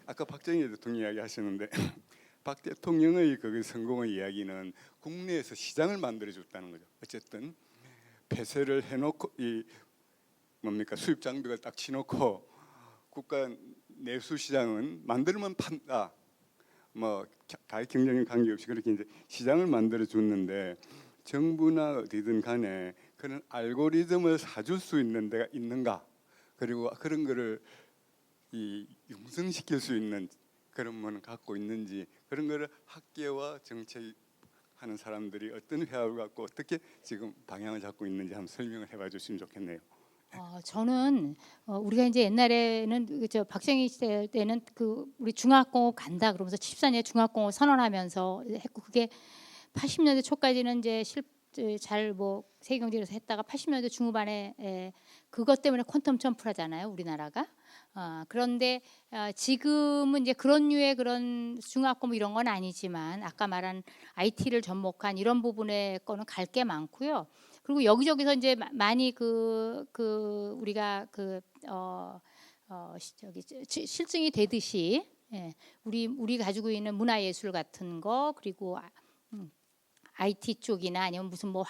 아까 박정희 대통령 이야기하셨는데. 박 대통령의 그 성공의 이야기는 국내에서 시장을 만들어줬다는 거죠. 어쨌든 폐쇄를 해놓고 이 뭡니까 수입 장벽을 딱 치놓고 국가 내수 시장은 만들면 판다. 뭐 가액 경쟁에 관계없이 그렇게 이제 시장을 만들어줬는데 정부나 어디든 간에 그런 알고리즘을 사줄 수 있는 데가 있는가? 그리고 그런 거를 이 융성시킬 수 있는 그런 거는 갖고 있는지 그런 거를 학계와 정책하는 사람들이 어떤 회합을 갖고 어떻게 지금 방향을 잡고 있는지 한번 설명을 해봐 주시면 좋겠네요. 저는 우리가 이제 옛날에는 저 박정희 시대 때는 그 우리 중화공업 간다 그러면서 74년에 중화공업 선언하면서 했고 그게 80년대 초까지는 이제 잘 뭐 세계경제에서 했다가 80년대 중후반에 그것 때문에 퀀텀 점프를 하잖아요 우리나라가. 그런데 지금은 이제 그런 류의 그런 중화공업 이런 건 아니지만 아까 말한 IT를 접목한 이런 부분의 거는 갈 게 많고요. 그리고 여기저기서 이제 많이 우리가 저기 실증이 되듯이 우리 가지고 있는 문화예술 같은 거 그리고 IT 쪽이나 아니면 무슨 뭐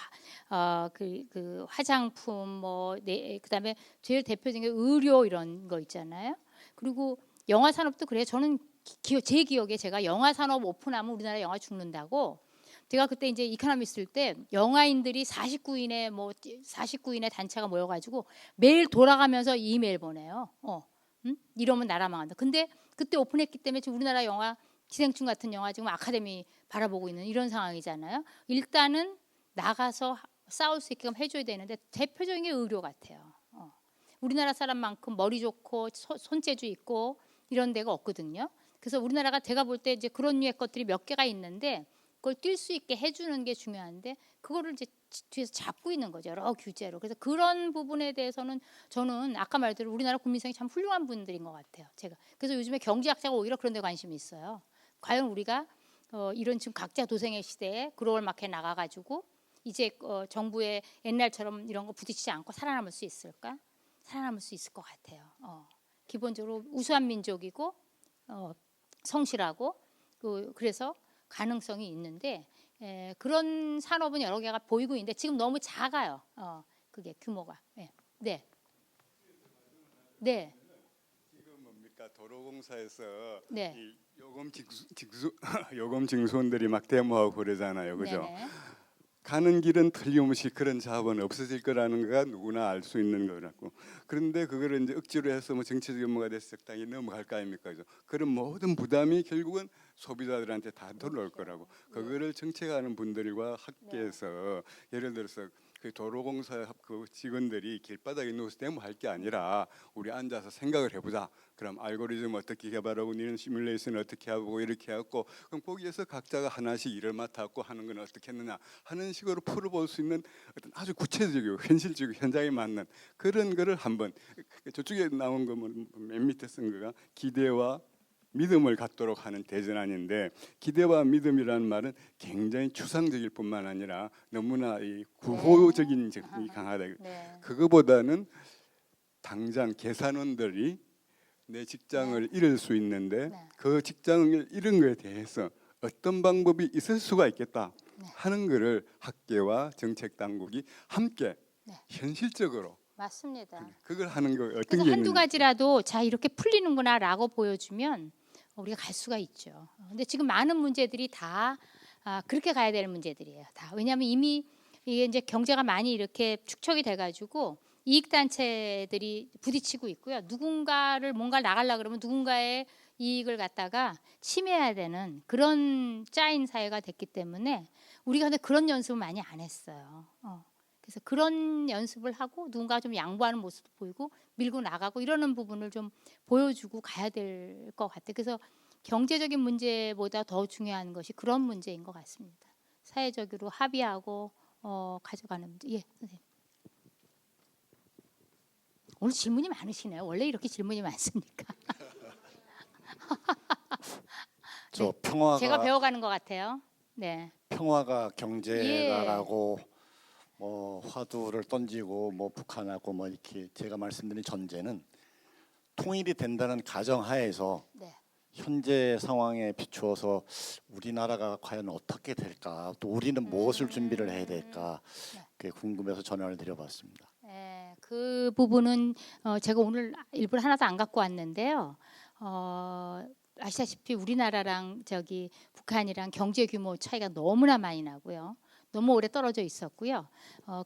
화장품 뭐 그다음에 제일 대표적인 게 의료 이런 거 있잖아요. 그리고 영화 산업도 그래요. 저는 제 기억에 제가 영화 산업 오픈하면 우리나라 영화 죽는다고 제가 그때 이제 이코노미스트 일 때 영화인들이 49인의 단체가 모여가지고 매일 돌아가면서 이메일 보내요. 이러면 나라 망한다. 근데 그때 오픈했기 때문에 지금 우리나라 영화 기생충 같은 영화 지금 아카데미 바라보고 있는 이런 상황이잖아요. 일단은 나가서 싸울 수 있게끔 해줘야 되는데 대표적인 게 의료 같아요. 우리나라 사람만큼 머리 좋고 손재주 있고 이런 데가 없거든요. 그래서 우리나라가 제가 볼 때 이제 그런 류의 것들이 몇 개가 있는데 그걸 뛸 수 있게 해주는 게 중요한데 그거를 이제 뒤에서 잡고 있는 거죠. 여러 규제로. 그래서 그런 부분에 대해서는 저는 아까 말대로 우리나라 국민성이 참 훌륭한 분들인 것 같아요. 제가. 그래서 요즘에 경제학자가 오히려 그런 데 관심이 있어요. 과연 우리가 이런 지금 각자 도생의 시대에 글로벌 마켓에 나가가지고 이제 정부의 옛날처럼 이런 거 부딪히지 않고 살아남을 수 있을까? 살아남을 수 있을 것 같아요. 기본적으로 우수한 민족이고 성실하고 그래서 가능성이 있는데 그런 산업은 여러 개가 보이고 있는데 지금 너무 작아요. 그게 규모가. 네. 네. 네. 지금 뭡니까 도로공사에서 네. 이 요금 징수원들이 막 데모하고 그러잖아요, 그죠? 네네. 가는 길은 틀림없이 그런 자본은 없어질 거라는 거가 누구나 알 수 있는 거라고. 그런데 그거를 이제 억지로 해서 뭐 정치적 업무가 돼서 적당히 넘어갈 거 아닙니까, 그죠? 그런 모든 부담이 결국은 소비자들한테 다 돌아올 거라고. 그거를 정책하는 분들과 학계에서 예를 들어서 그 도로공사 그 직원들이 길바닥에 누워서 데모할 게 아니라 우리 앉아서 생각을 해보자. 그럼 알고리즘 어떻게 개발하고 이런 시뮬레이션 어떻게 하고 이렇게 하고 그럼 거기에서 각자가 하나씩 일을 맡았고 하는 건 어떻게 했느냐 하는 식으로 풀어볼 수 있는 어떤 아주 구체적이고 현실적이고 현장에 맞는 그런 거를 한번 저쪽에 나온 거면 맨 밑에 쓴 거가 기대와 믿음을 갖도록 하는 대전안인데 기대와 믿음이라는 말은 굉장히 추상적일 뿐만 아니라 너무나 이 구호적인 점이 강하다. 네. 그거보다는 당장 계산원들이 내 직장을 잃을 수 있는데 네. 그 직장을 잃은 거에 대해서 어떤 방법이 있을 수가 있겠다 하는 거를 학계와 정책 당국이 함께 현실적으로 맞습니다. 그걸 하는 거 어떤 그래서 게 한두 있는지. 가지라도 자 이렇게 풀리는구나라고 보여주면 우리가 갈 수가 있죠. 근데 지금 많은 문제들이 다 그렇게 가야 되는 문제들이에요. 다 왜냐하면 이미 이게 이제 경제가 많이 이렇게 축척이 돼가지고 이익 단체들이 부딪히고 있고요. 누군가를 뭔가 나가려 그러면 누군가의 이익을 갖다가 침해해야 되는 그런 짜인 사회가 됐기 때문에 우리가 근데 그런 연습을 많이 안 했어요. 그래서 그런 연습을 하고 누군가 좀 양보하는 모습도 보이고 밀고 나가고 이러는 부분을 좀 보여주고 가야 될 것 같아요. 그래서 경제적인 문제보다 더 중요한 것이 그런 문제인 것 같습니다. 사회적으로 합의하고 가져가는 문제. 예, 선생님. 오늘 질문이 많으시네요. 원래 이렇게 질문이 많습니까? 저 평화가 제가 배워가는 것 같아요. 네. 평화가 경제다라고 뭐 화두를 던지고 뭐 북한하고 뭐 이렇게 제가 말씀드린 전제는 통일이 된다는 가정하에서 네. 현재 상황에 비추어서 우리나라가 과연 어떻게 될까 또 우리는 무엇을 준비를 해야 될까 그게 궁금해서 전화를 드려봤습니다. 네, 그 부분은 제가 오늘 일부러 하나도 안 갖고 왔는데요. 아시다시피 우리나라랑 저기 북한이랑 경제 규모 차이가 너무나 많이 나고요. 너무 오래 떨어져 있었고요.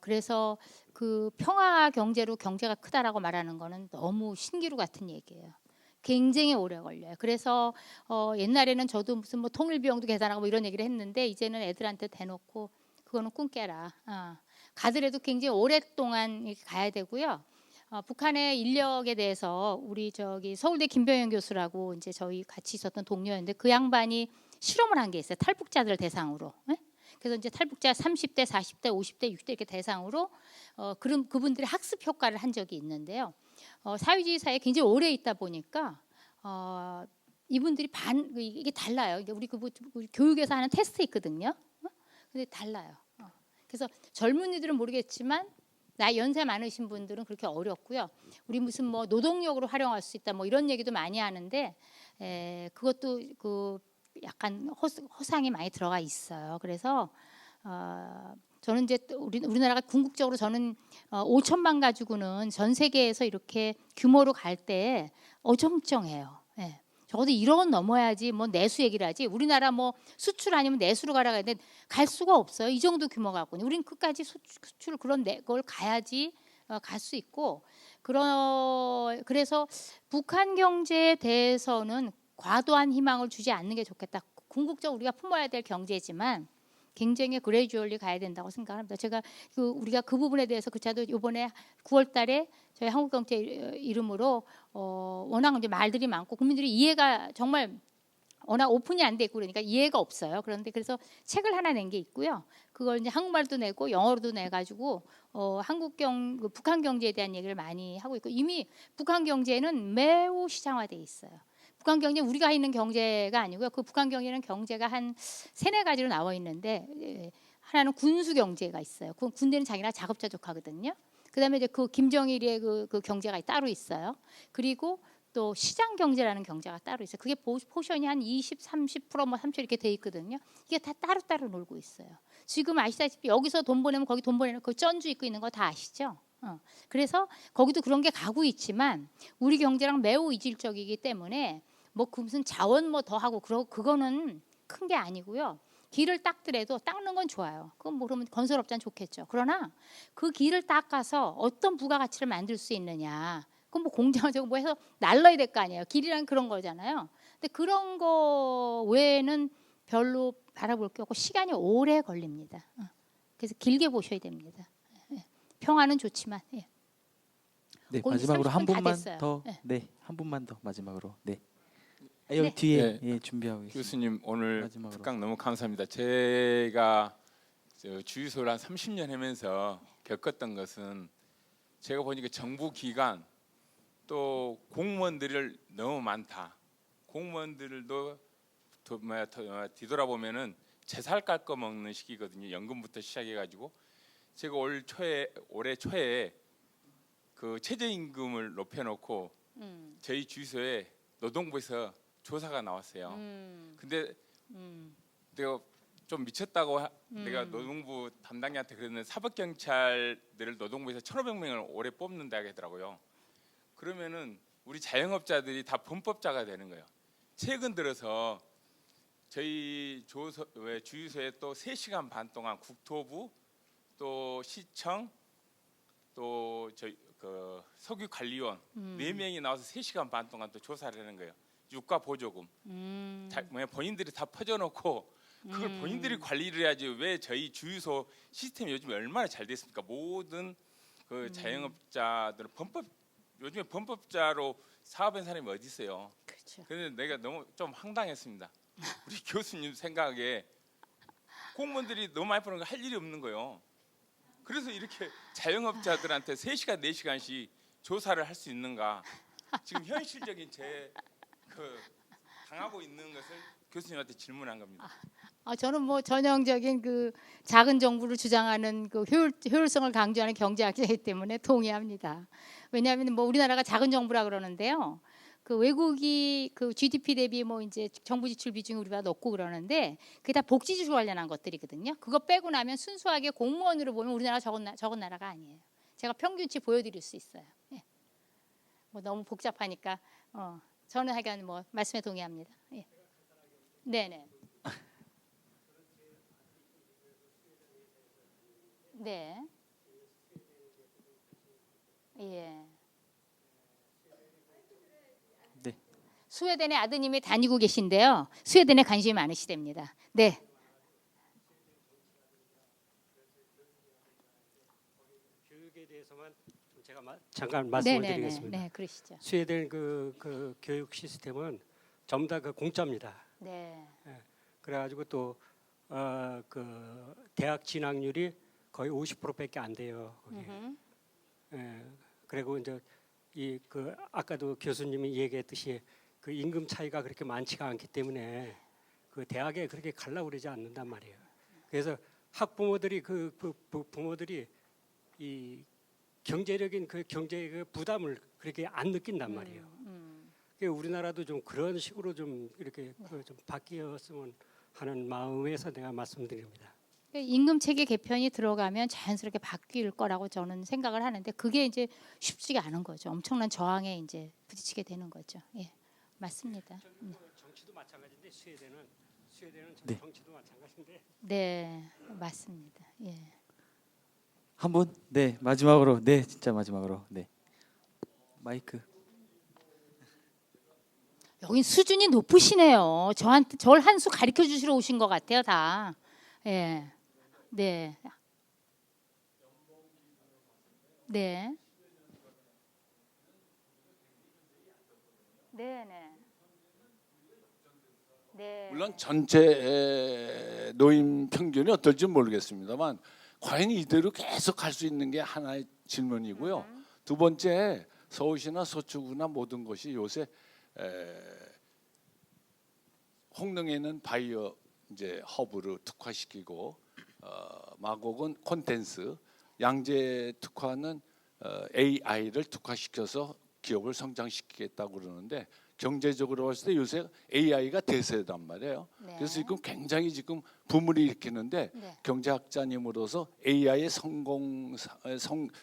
그래서 그 평화 경제로 경제가 크다라고 말하는 거는 너무 신기루 같은 얘기예요. 굉장히 오래 걸려요. 그래서 옛날에는 저도 무슨 뭐 통일 비용도 계산하고 뭐 이런 얘기를 했는데 이제는 애들한테 대놓고 그거는 꿈 깨라. 가더라도 굉장히 오랫동안 이렇게 가야 되고요. 북한의 인력에 대해서 우리 저기 서울대 김병현 교수라고 이제 저희 같이 있었던 동료였는데 그 양반이 실험을 한 게 있어요. 탈북자들 대상으로. 네? 그래서 이제 탈북자 30대, 40대, 50대, 60대 이렇게 대상으로 그분들의 학습 효과를 한 적이 있는데요. 사회주의 사회에 굉장히 오래 있다 보니까 이분들이 이게 달라요. 이게 우리 교육에서 하는 테스트 있거든요. 근데 달라요. 그래서 젊은이들은 모르겠지만 연세 많으신 분들은 그렇게 어렵고요. 우리 무슨 뭐 노동력으로 활용할 수 있다 뭐 이런 얘기도 많이 하는데 그것도 그 약간 허상이 많이 들어가 있어요. 그래서 저는 이제 우리나라가 궁극적으로 저는 5천만 가지고는 전 세계에서 이렇게 규모로 갈 때 어정쩡해요. 예. 적어도 1억은 넘어야지 뭐 내수 얘기를 하지. 우리나라 뭐 수출 아니면 내수로 가라 하는데 갈 수가 없어요. 이 정도 규모 갖고는. 우리는 끝까지 수출 그런 걸 가야지 갈 수 있고. 그래서 북한 경제에 대해서는 과도한 희망을 주지 않는 게 좋겠다. 궁극적으로 우리가 품어야 될 경제지만 굉장히 그레이주얼리 가야 된다고 생각합니다. 제가 우리가 그 부분에 대해서 그차도 이번에 9월달에 저희 한국경제 이름으로 워낙 이제 말들이 많고 국민들이 이해가 정말 워낙 오픈이 안 돼 있고 그러니까 이해가 없어요. 그런데 그래서 책을 하나 낸 게 있고요. 그걸 이제 한국말도 내고 영어로도 내 가지고 북한 경제에 대한 얘기를 많이 하고 있고 이미 북한 경제는 매우 시장화돼 있어요. 북한 경제 우리가 있는 경제가 아니고요. 그 북한 경제는 경제가 한 세네 가지로 나와 있는데 하나는 군수 경제가 있어요. 그 군대는 자기나 자급자족하거든요. 그다음에 이제 그 김정일의 그 경제가 따로 있어요. 그리고 또 시장 경제라는 경제가 따로 있어요. 그게 포션이 한 20, 30%, 뭐 30% 이렇게 돼 있거든요. 이게 다 따로따로 놀고 있어요. 지금 아시다시피 여기서 돈 보내면 거기 돈 보내는 그 전주 입고 있는 거 다 아시죠? 그래서 거기도 그런 게 가고 있지만 우리 경제랑 매우 이질적이기 때문에 뭐 그 무슨 자원 뭐 더 하고 그거는 큰 게 아니고요. 길을 닦더라도 닦는 건 좋아요. 그건 뭐 그러면 건설업자는 좋겠죠. 그러나 그 길을 닦아서 어떤 부가가치를 만들 수 있느냐. 그럼 뭐 공장하고 뭐 해서 날라야 될 거 아니에요. 길이란 그런 거잖아요. 근데 그런 거 외에는 별로 바라볼 게 없고 시간이 오래 걸립니다. 그래서 길게 보셔야 됩니다. 평화는 좋지만. 네, 오늘 마지막으로 한 30분 다 분만 됐어요. 더. 네. 네, 한 분만 더 마지막으로. 네. 여기 네. 뒤에 네. 예, 준비하고 있습니다. 교수님 오늘 마지막으로. 특강 너무 감사합니다. 제가 주유소를 한 30년 하면서 겪었던 것은 제가 보니까 정부 기관 또 공무원들이 너무 많다. 공무원들도 뒤돌아보면은 제살 깎아 먹는 시기거든요. 연금부터 시작해가지고 제가 올해 초에 그 최저임금을 높여놓고 저희 주유소에 노동부에서 조사가 나왔어요. 근데 내가 좀 미쳤다고 내가 노동부 담당자한테 그랬는데 사법경찰들을 노동부에서 1,500명을 올해 뽑는다 하더라고요. 그러면은 우리 자영업자들이 다 범법자가 되는 거예요. 최근 들어서 저희 주유소에 또 3시간 반 동안 국토부 또 시청 또 저희 그 석유관리원 4명이 나와서 3시간 반 동안 또 조사를 하는 거예요. 유가 보조금 본인들이 다 퍼져놓고 그걸 본인들이 관리를 해야지. 왜 저희 주유소 시스템이 요즘 얼마나 잘 됐습니까? 모든 그 자영업자들은 요즘에 범법자로 사업한 사람이 어디 있어요? 그렇죠. 그런데 내가 너무 좀 황당했습니다. 우리 교수님 생각에 공무원들이 너무 많이 버는 거 할 일이 없는 거예요. 그래서 이렇게 자영업자들한테 3시간 4시간씩 조사를 할 수 있는가? 지금 현실적인 당하고 있는 것을 교수님한테 질문한 겁니다. 저는 뭐 전형적인 그 작은 정부를 주장하는 그 효율성을 강조하는 경제학자이기 때문에 동의합니다. 왜냐하면 뭐 우리나라가 작은 정부라 그러는데요. 그 외국이 그 GDP 대비 뭐 이제 정부 지출 비중이 우리보다 높고 그러는데 그게 다 복지 지출 관련한 것들이거든요. 그거 빼고 나면 순수하게 공무원으로 보면 우리나라 적은 나라가 아니에요. 제가 평균치 보여드릴 수 있어요. 예. 뭐 너무 복잡하니까 저는 하여간 뭐 말씀에 동의합니다. 예. 네네. 네. 예. 네. 스웨덴에 아드님이 다니고 계신데요. 스웨덴에 관심이 많으시답니다. 네. 교육에 대해서만 좀 제가 잠깐 말씀을 드리겠습니다. 네, 그러시죠. 스웨덴 그 교육 시스템은 전부 다 그 공짜입니다. 네. 그래가지고 또 그 대학 진학률이 거의 50%밖에 안 돼요. 거기. 그리고 이제 그 아까도 교수님이 얘기했듯이 그 임금 차이가 그렇게 많지가 않기 때문에 그 대학에 그렇게 가려고 그러지 않는단 말이에요. 그래서 학부모들이 부모들이 이 경제적인 그 경제의 그 부담을 그렇게 안 느낀단 말이에요. 우리나라도 좀 그런 식으로 좀 이렇게 좀 바뀌었으면 하는 마음에서 내가 말씀드립니다. 임금 체계 개편이 들어가면 자연스럽게 바뀔 거라고 저는 생각을 하는데 그게 이제 쉽지가 않은 거죠. 엄청난 저항에 이제 부딪히게 되는 거죠. 예, 맞습니다. 정치도 마찬가지인데 스웨덴은 네. 정치도 마찬가지인데. 네, 맞습니다. 예. 한 분? 네, 마지막으로. 네, 진짜 마지막으로. 네. 마이크. 여긴 수준이 높으시네요. 저를 한 수 가르쳐 주시러 오신 것 같아요, 다. 예, 네, 네, 네, 네, 네, 물론 전체 노인 평균이 어떨지 모르겠습니다만 과연 이대로 계속 갈 수 있는 게 하나의 질문이고요. 두 번째, 서울시나 서초구나 모든 것이 요새 홍릉에 있는 바이오 이제 허브로 특화시키고 마곡은 콘텐츠, 양재 특화는 AI를 특화시켜서 기업을 성장시키겠다고 그러는데 경제적으로 봤을 때 요새 AI가 대세단 말이에요. 네. 그래서 지금 굉장히 지금 붐을 일으키는데 네. 경제학자님으로서 AI의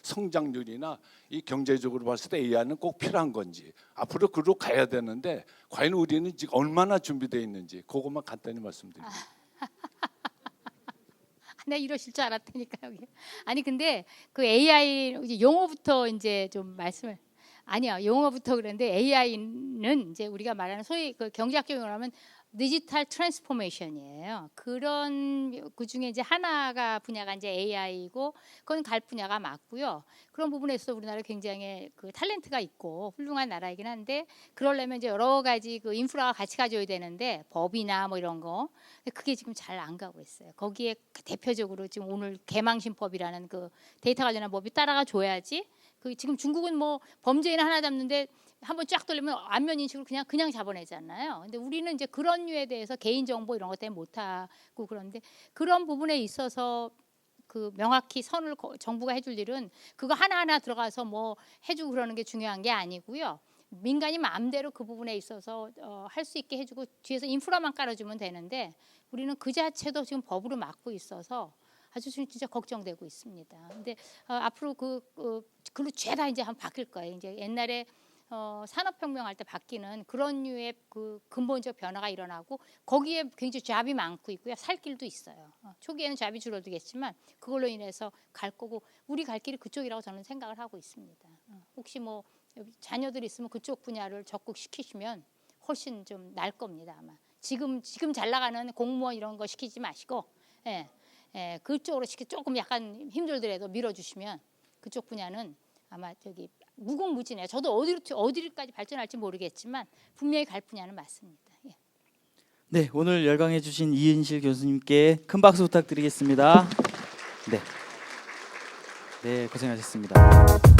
성장률이나 이 경제적으로 봤을 때 AI는 꼭 필요한 건지 앞으로 그로 가야 되는데 과연 우리는 지금 얼마나 준비되어 있는지 그것만 간단히 말씀드립니다. 내가 이러실 줄 알았다니까 여기. 아니 근데 그 AI 이제 용어부터 이제 좀 말씀을 아니요 용어부터 그런데 AI는 이제 우리가 말하는 소위 그 경제학적 용어로 하면 디지털 트랜스포메이션이에요. 그런 그 중에 이제 하나가 분야가 이제 AI이고 그건 갈 분야가 맞고요. 그런 부분에서 우리나라 굉장히 그 탤런트가 있고 훌륭한 나라이긴 한데 그러려면 이제 여러 가지 그 인프라가 같이 가져야 되는데 법이나 뭐 이런 거 그게 지금 잘 안 가고 있어요. 거기에 대표적으로 지금 오늘 개망신법이라는 그 데이터 관련한 법이 따라가 줘야지. 그 지금 중국은 뭐 범죄인 하나 잡는데 한번 쫙 돌리면 안면 인식으로 그냥 잡아내잖아요. 근데 우리는 이제 그런 류에 대해서 개인 정보 이런 것 때문에 못 하고 그런데 그런 부분에 있어서 그 명확히 선을 정부가 해줄 일은 그거 하나하나 들어가서 뭐 해주고 그러는 게 중요한 게 아니고요. 민간이 마음대로 그 부분에 있어서 할 수 있게 해주고 뒤에서 인프라만 깔아주면 되는데 우리는 그 자체도 지금 법으로 막고 있어서 아주 진짜 걱정되고 있습니다. 근데 앞으로 그로 죄다 이제 한번 바뀔 거예요. 이제 옛날에 산업혁명 할 때 바뀌는 그런 류의 그 근본적 변화가 일어나고 거기에 굉장히 잡이 많고 있고요. 살 길도 있어요. 초기에는 잡이 줄어들겠지만 그걸로 인해서 갈 거고 우리 갈 길이 그쪽이라고 저는 생각을 하고 있습니다. 혹시 뭐 여기 자녀들 있으면 그쪽 분야를 적극시키시면 훨씬 좀 나을 겁니다. 아마 지금 잘 나가는 공무원 이런 거 시키지 마시고 그쪽으로 조금 약간 힘들더라도 밀어주시면 그쪽 분야는 아마 저기 무궁무진해요. 저도 어디까지 발전할지 모르겠지만 분명히 갈 분야는 맞습니다. 예. 네, 오늘 열강해 주신 이은실 교수님께 큰 박수 부탁드리겠습니다. 네, 고생하셨습니다.